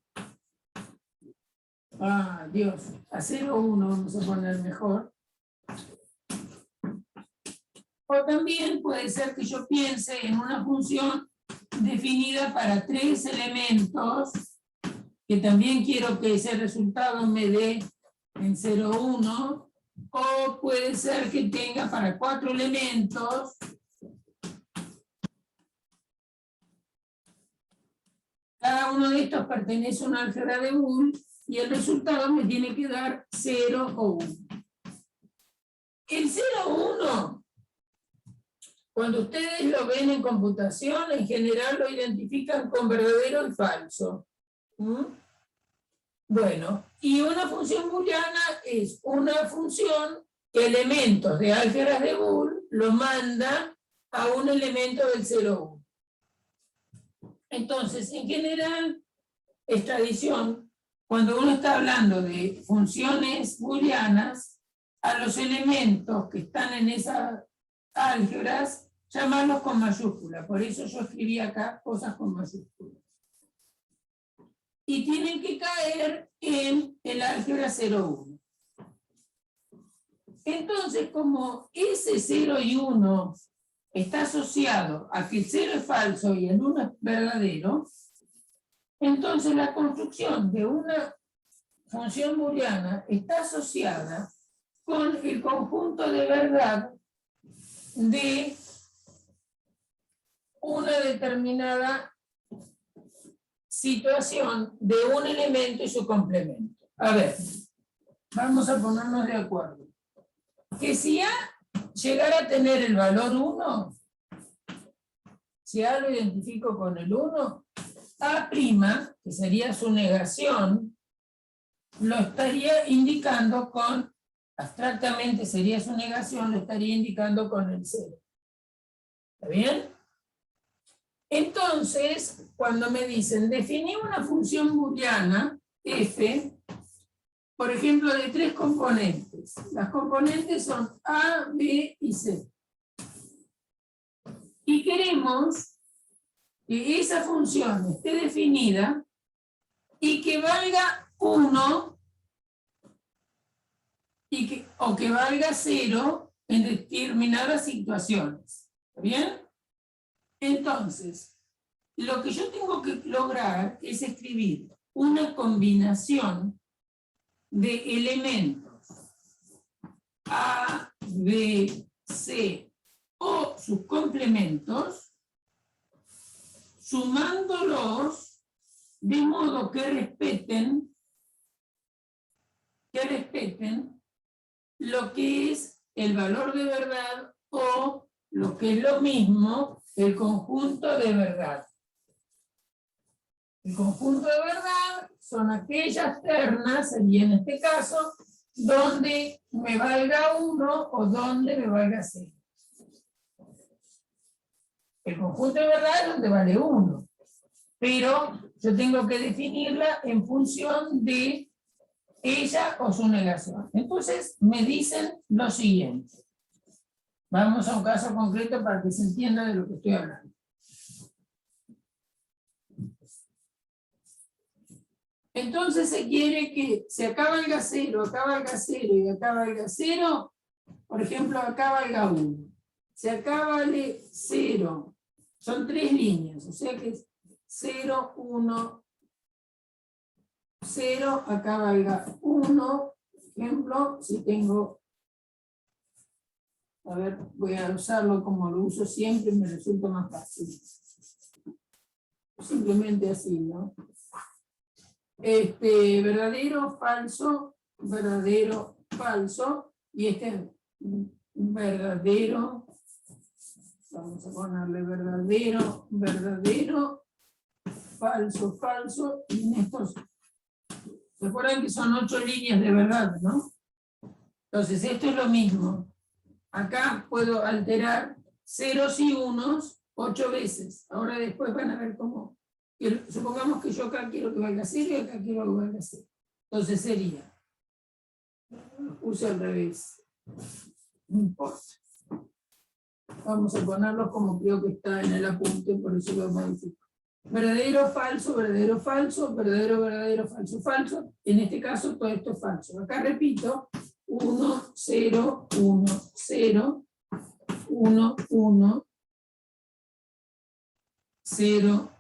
Ah, Dios, a 0,1 vamos a poner mejor. O también puede ser que yo piense en una función definida para tres elementos, que también quiero que ese resultado me dé en 0,1, o puede ser que tenga para 4 elementos, cada uno de estos pertenece a un álgebra de Boole, y el resultado me tiene que dar 0 o 1. El 0,1, cuando ustedes lo ven en computación, en general lo identifican con verdadero y falso. Bueno, y una función booleana es una función que elementos de álgebras de Boole lo manda a un elemento del 0,1. Entonces, en general, es tradición, cuando uno está hablando de funciones booleanas, a los elementos que están en esas álgebras, llamarlos con mayúscula. Por eso yo escribí acá cosas con mayúsculas. Y tienen que caer en el álgebra 0,1. Entonces, como ese 0 y 1 está asociado a que el 0 es falso y el 1 es verdadero, entonces la construcción de una función booleana está asociada con el conjunto de verdad de una determinada situación de un elemento y su complemento. A ver, vamos a ponernos de acuerdo. Que si A llegara a tener el valor 1, si A lo identifico con el 1, A', que sería su negación, lo estaría indicando con, abstractamente sería su negación, lo estaría indicando con el 0. ¿Está bien? Entonces, cuando me dicen, definí una función booleana, f, por ejemplo, de 3 componentes. Las componentes son A, B y C. Y queremos que esa función esté definida y que valga 1 o que valga 0 en determinadas situaciones. ¿Está bien? Entonces, lo que yo tengo que lograr es escribir una combinación de elementos A, B, C o sus complementos, sumándolos de modo que respeten lo que es el valor de verdad o lo que es lo mismo, el conjunto de verdad. El conjunto de verdad son aquellas ternas, y en este caso, donde me valga 1 o donde me valga 0. El conjunto de verdad es donde vale 1. Pero yo tengo que definirla en función de ella o su negación. Entonces me dicen lo siguiente. Vamos a un caso concreto para que se entienda de lo que estoy hablando. Entonces se quiere que se acá valga 0, acá valga 0 y acá valga 0. Por ejemplo, acá valga 1. Si acá vale 0, son 3 líneas, o sea que es 0, 1, 0, acá valga 1. Por ejemplo, si tengo, a ver, voy a usarlo como lo uso siempre, me resulta más fácil. Simplemente así, ¿no? Verdadero, falso, verdadero, falso, y este es verdadero, vamos a ponerle verdadero, verdadero, falso, falso, y en estos, ¿se acuerdan que son 8 líneas de verdad, no? Entonces esto es lo mismo, acá puedo alterar ceros y unos 8 veces, ahora después van a ver cómo. Supongamos que yo acá quiero que valga 0 y acá quiero que valga 0. Entonces sería, puse al revés, no importa. Vamos a ponerlo como creo que está en el apunte, por eso lo modifico. Verdadero, falso, verdadero, falso, verdadero, verdadero, falso, falso. En este caso todo esto es falso. Acá repito, 1, 0, 1, 0, 1, 1, 0,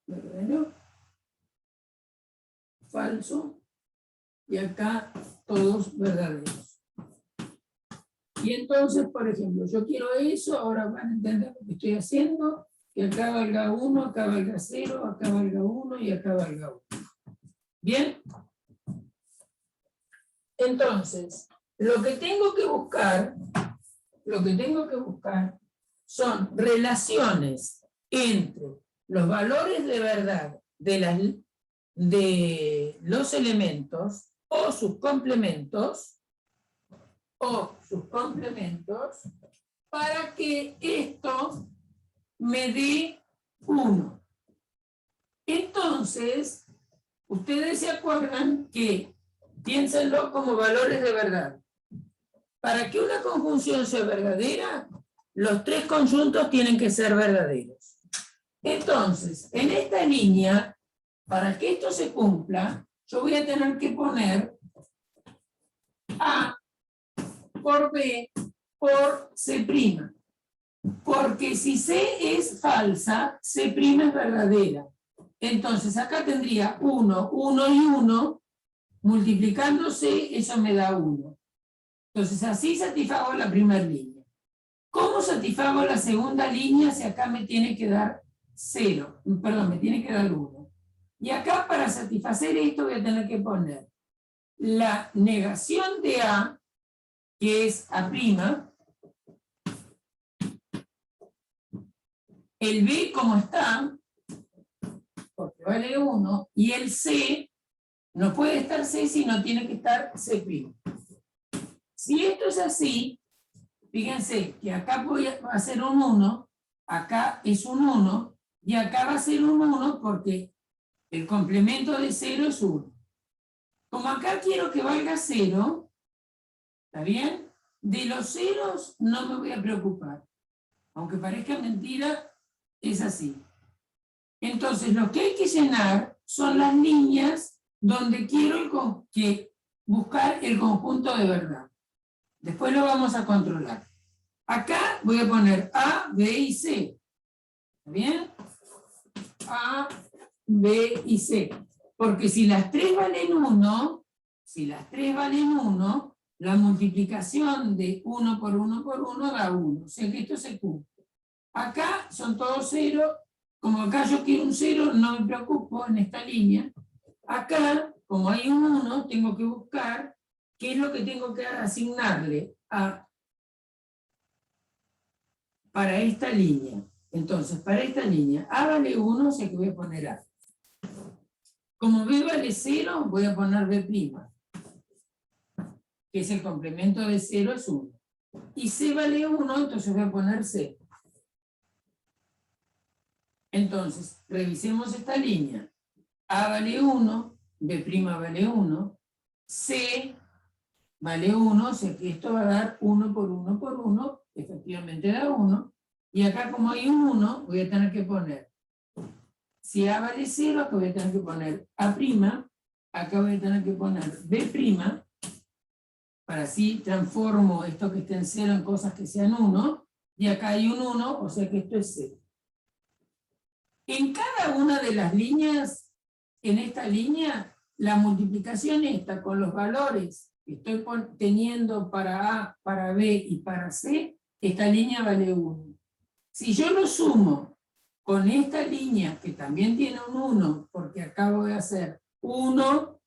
verdadero, falso, y acá todos verdaderos. Y entonces, por ejemplo, yo quiero eso, ahora van a entender lo que estoy haciendo, que acá valga 1, acá valga 0, acá valga 1 y acá valga 1. ¿Bien? Entonces, lo que tengo que buscar son relaciones entre los valores de verdad de los elementos o sus complementos, para que esto me dé 1. Entonces, ustedes se acuerdan que, piénsenlo como valores de verdad. Para que una conjunción sea verdadera, los 3 conjuntos tienen que ser verdaderos. Entonces, en esta línea, para que esto se cumpla, yo voy a tener que poner A por B por C'. Porque si C es falsa, C' es verdadera. Entonces acá tendría 1, 1 y 1, multiplicando C, eso me da 1. Entonces así satisfago la primera línea. ¿Cómo satisfago la segunda línea si acá me tiene que dar 0? Perdón, me tiene que dar 1. Y acá para satisfacer esto voy a tener que poner la negación de A, que es A', el B como está, porque vale 1, y el C, no puede estar C si no tiene que estar C'. Si esto es así, fíjense que acá va a ser un 1, acá es un 1, y acá va a ser un 1 porque el complemento de 0 es 1. Como acá quiero que valga 0, ¿está bien? De los ceros no me voy a preocupar. Aunque parezca mentira, es así. Entonces, lo que hay que llenar son las líneas donde quiero buscar el conjunto de verdad. Después lo vamos a controlar. Acá voy a poner A, B y C. ¿Está bien? A, B y C. Porque si las 3 valen 1, la multiplicación de 1 por 1 por 1 da 1. O sea que esto se cumple. Acá son todos 0. Como acá yo quiero un 0, no me preocupo en esta línea. Acá, como hay un 1, tengo que buscar qué es lo que tengo que asignarle para esta línea. Entonces, para esta línea, A vale 1, o sea que voy a poner A. Como B vale 0, voy a poner B', que es el complemento de 0, es 1. y C vale 1, entonces voy a poner C. Entonces, revisemos esta línea. A vale 1, B' vale 1, C vale 1, o sea que esto va a dar 1 por 1 por 1, efectivamente da 1, y acá como hay un 1, voy a tener que poner, si A vale 0, acá voy a tener que poner A', acá voy a tener que poner B', para así transformo esto que esté en 0 en cosas que sean 1, y acá hay un 1, o sea que esto es 0. En cada una de las líneas, en esta línea, la multiplicación esta con los valores que estoy teniendo para A, para B y para C, esta línea vale 1. Si yo lo sumo con esta línea, que también tiene un 1, porque acá voy a hacer 1,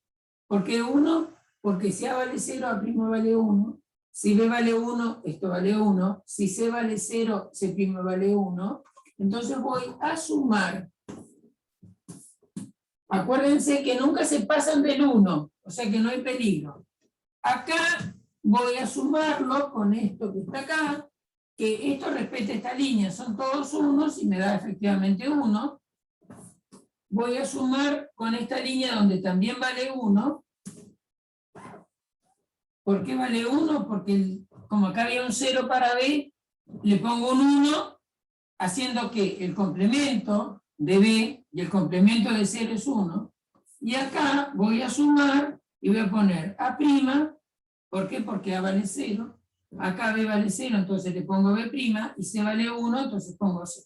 ¿por qué 1? Porque si A vale 0, A' vale 1, si B vale 1, esto vale 1, si C vale 0, C' vale 1, entonces voy a sumar. Acuérdense que nunca se pasan del 1, o sea que no hay peligro. Acá voy a sumarlo con esto que está acá, que esto respeta esta línea, son todos unos y me da efectivamente 1. Voy a sumar con esta línea donde también vale 1. ¿Por qué vale 1? Porque como acá había un 0 para B, le pongo un 1, haciendo que el complemento de B y el complemento de 0 es 1. Y acá voy a sumar y voy a poner A', ¿por qué? Porque A vale 0. Acá B vale 0, entonces le pongo B', y C vale 1, entonces pongo 0.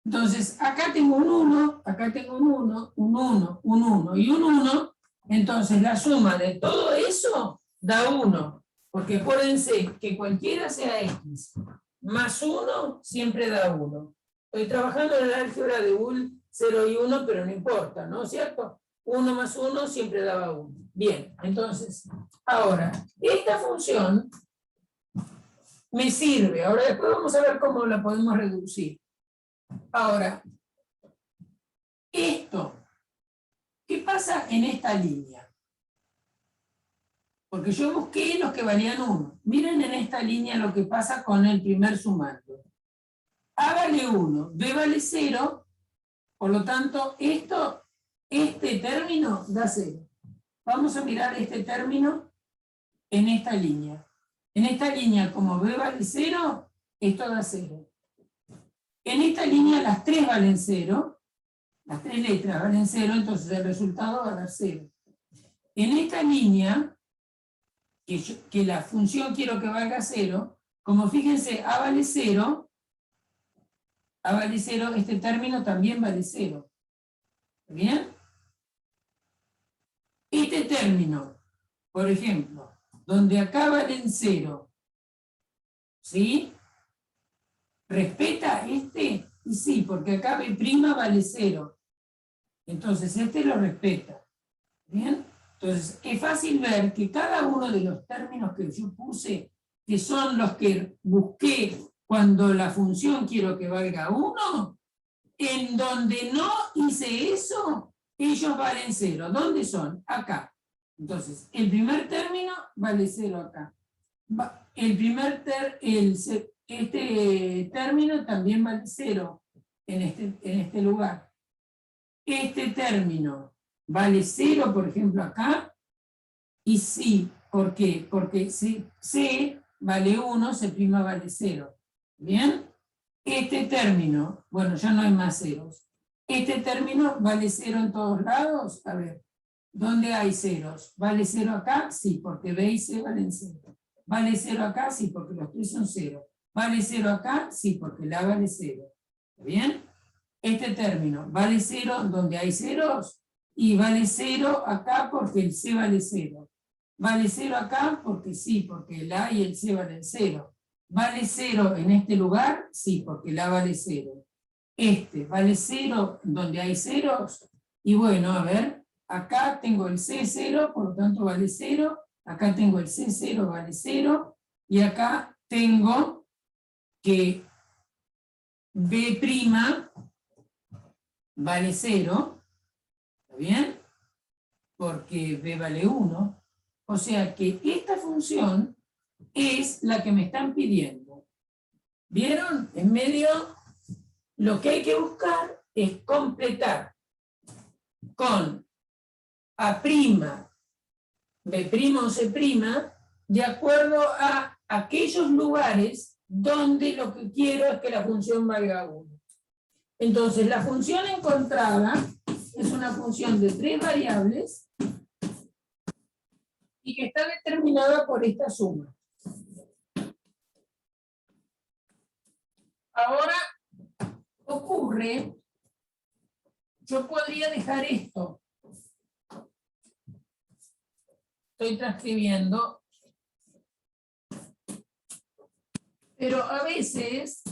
Entonces, acá tengo un 1, acá tengo un 1, un 1, un 1 y un 1, entonces la suma de todo eso da 1, porque acuérdense que cualquiera sea X más 1 siempre da 1. Estoy trabajando en el álgebra de Boole 0 y 1, pero no importa, ¿no es cierto? 1 más 1 siempre daba 1. Bien, entonces, ahora, esta función me sirve. Ahora después vamos a ver cómo la podemos reducir. Ahora, esto, ¿qué pasa en esta línea? Porque yo busqué los que valían 1. Miren en esta línea lo que pasa con el primer sumando. A vale 1, B vale 0, por lo tanto, este término da 0. Vamos a mirar este término en esta línea. En esta línea, como B vale 0, esto da 0. En esta línea las 3 valen 0, las 3 letras valen 0, entonces el resultado va a dar 0. En esta línea, que la función quiero que valga 0, como fíjense, A vale 0, este término también vale 0. ¿Bien? Este término, por ejemplo, donde acá valen 0, ¿sí? ¿Respeta este? Y sí, porque acá B' vale 0. Entonces este lo respeta. ¿Bien? Entonces es fácil ver que cada uno de los términos que yo puse, que son los que busqué cuando la función quiero que valga 1, en donde no hice eso, ellos valen 0. ¿Dónde son? Acá. Entonces, el primer término vale 0 acá. Este término también vale 0 en este lugar. Este término vale 0, por ejemplo, acá, y sí, ¿por qué? Porque C vale 1, C' vale 0. ¿Bien? Este término, bueno, ya no hay más ceros. Este término vale 0 en todos lados. A ver, ¿dónde hay ceros? ¿Vale 0 acá? Sí, porque B y C valen 0. ¿Vale 0 acá? Sí, porque los tres son 0. ¿Vale 0 acá? Sí, porque la vale 0. ¿Está bien? Este término vale 0 donde hay ceros, y vale 0 acá porque el C vale 0. Vale 0 acá porque sí, porque el A y el C valen 0. ¿Vale 0 en este lugar? Sí, porque el A vale 0. Este vale 0 donde hay ceros, y bueno, a ver, acá tengo el C0, por lo tanto vale 0, acá tengo el C0, vale 0, y acá tengo que B' vale 0, ¿está bien? Porque B vale 1, o sea que esta función es la que me están pidiendo. ¿Vieron? En medio, lo que hay que buscar es completar con A', B' o C', de acuerdo a aquellos lugares donde lo que quiero es que la función valga 1. Entonces, la función encontrada es una función de 3 variables y que está determinada por esta suma. Ahora ocurre, yo podría dejar esto. Estoy transcribiendo. Pero a veces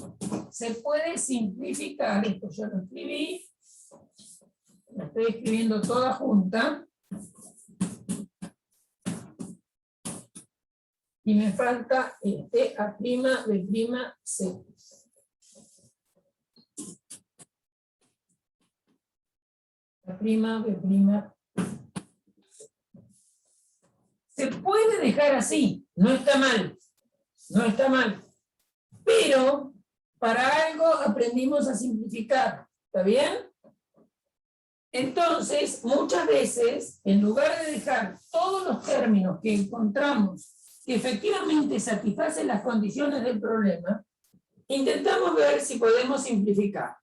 se puede simplificar. Esto ya lo escribí. La estoy escribiendo toda junta. Y me falta A', B', C. A', B'. Se puede dejar así, no está mal. No está mal. Pero para algo aprendimos a simplificar. ¿Está bien? Entonces, muchas veces, en lugar de dejar todos los términos que encontramos que efectivamente satisfacen las condiciones del problema, intentamos ver si podemos simplificar.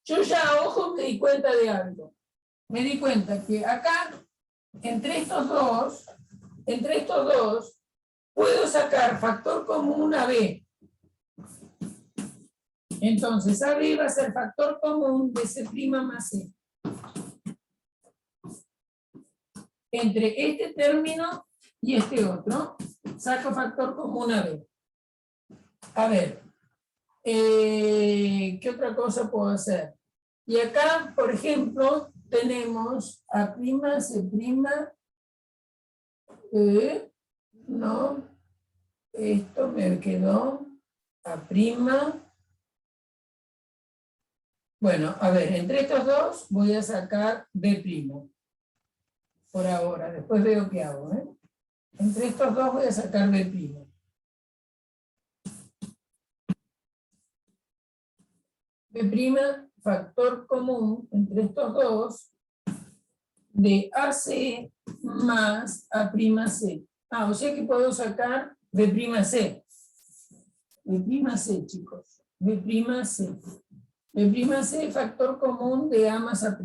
Yo ya, ojo, me di cuenta de algo. Me di cuenta que acá, entre estos dos, puedo sacar factor común AB. Entonces, AB va a ser factor común de C' más C. Entre este término y este otro, saco factor común AB. A ver, ¿qué otra cosa puedo hacer? Y acá, por ejemplo, tenemos A', C', no, esto me quedó A'. Bueno, a ver, entre estos dos voy a sacar B'. Por ahora, después veo qué hago, ¿eh? Entre estos dos voy a sacar B'. B', factor común entre estos dos, de AC más A'C. O sea que puedo sacar B'C. B'C, chicos. B'C. B'C, factor común de A más A'.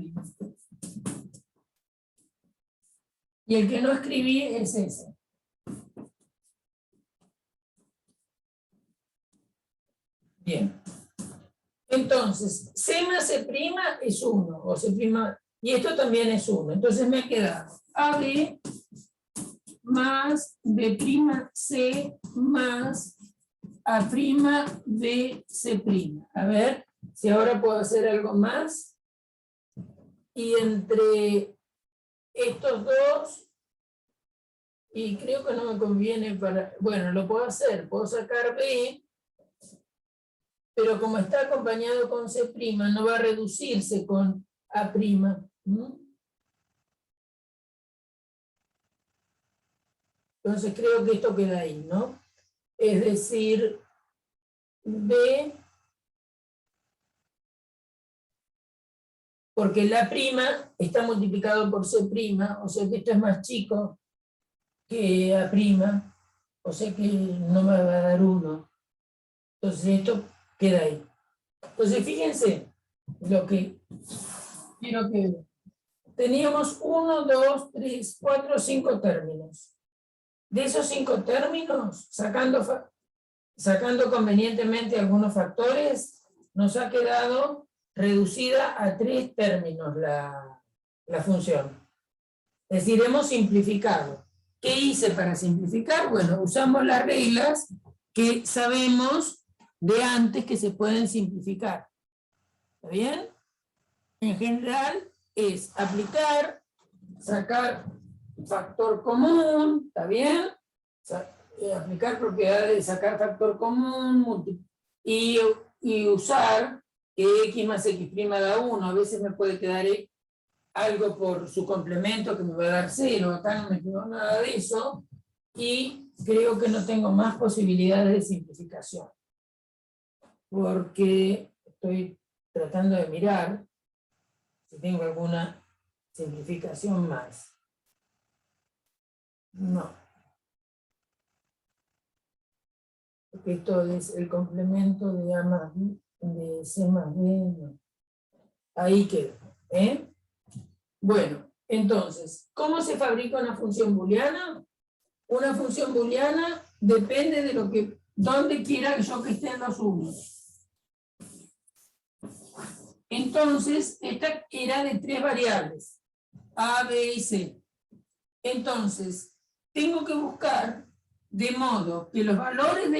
Y el que no escribí es ese. Bien. Entonces, C más C' es 1, o C', y esto también es 1. Entonces me queda AB más B'C más A'B'C'. A ver si ahora puedo hacer algo más. Y entre estos dos, y creo que no me conviene para... Bueno, lo puedo hacer, puedo sacar B, pero como está acompañado con C', no va a reducirse con A'. Entonces creo que esto queda ahí, ¿no? Es decir, B, porque la prima está multiplicado por C', o sea que esto es más chico que A', o sea que no me va a dar 1. Entonces esto queda ahí. Entonces fíjense lo que quiero que vean. Teníamos 1, 2, 3, 4, 5 términos. De esos 5 términos, sacando convenientemente algunos factores, nos ha quedado reducida a 3 términos la función. Es decir, hemos simplificado. ¿Qué hice para simplificar? Bueno, usamos las reglas que sabemos de antes que se pueden simplificar. ¿Está bien? En general es aplicar, sacar factor común, ¿está bien? Aplicar propiedades de sacar factor común y usar que x más x' da 1. A veces me puede quedar algo por su complemento que me va a dar 0. Acá no me quedó nada de eso. Y creo que no tengo más posibilidades de simplificación, porque estoy tratando de mirar si tengo alguna simplificación más. No. Porque esto es el complemento de A más B, de C más B. No. Ahí queda. Bueno, entonces, ¿cómo se fabrica una función booleana? Una función booleana depende de dónde quiera yo que estén los unos. Entonces, esta era de 3 variables, A, B y C. Entonces, tengo que buscar de modo que los valores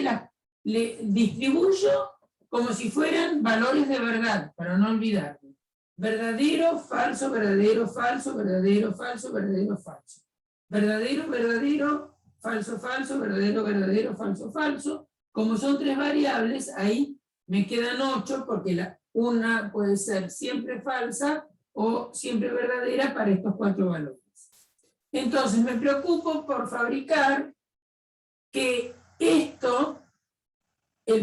le distribuyo como si fueran valores de verdad, para no olvidarme. Verdadero, falso, verdadero, falso, verdadero, falso, verdadero, falso. Verdadero, verdadero, falso, falso, verdadero, verdadero, falso, falso. Como son 3 variables, ahí me quedan 8 porque una puede ser siempre falsa o siempre verdadera para estos 4 valores. Entonces me preocupo por fabricar que el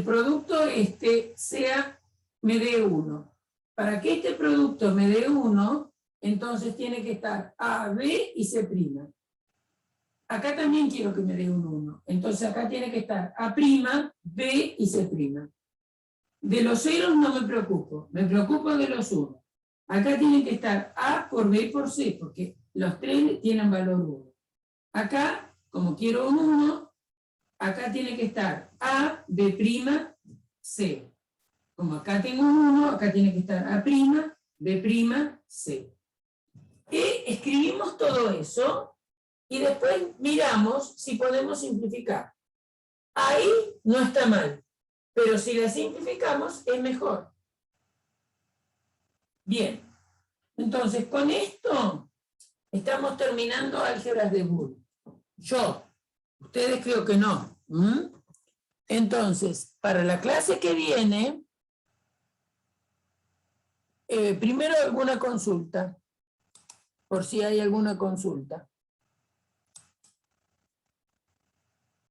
producto me dé 1. Para que este producto me dé 1, entonces tiene que estar A, B y C'. Acá también quiero que me dé un 1. Entonces acá tiene que estar A', B y C'. De los ceros no me preocupo de los 1. Acá tiene que estar A por B y por C, porque los 3 tienen valor 1. Acá, como quiero un 1, acá tiene que estar A, B', C. Como acá tengo un 1, acá tiene que estar A', B', C. Y escribimos todo eso y después miramos si podemos simplificar. Ahí no está mal, pero si la simplificamos es mejor. Bien, entonces con esto estamos terminando álgebras de Boole. Ustedes creo que no. Entonces, para la clase que viene, primero alguna consulta, por si hay alguna consulta.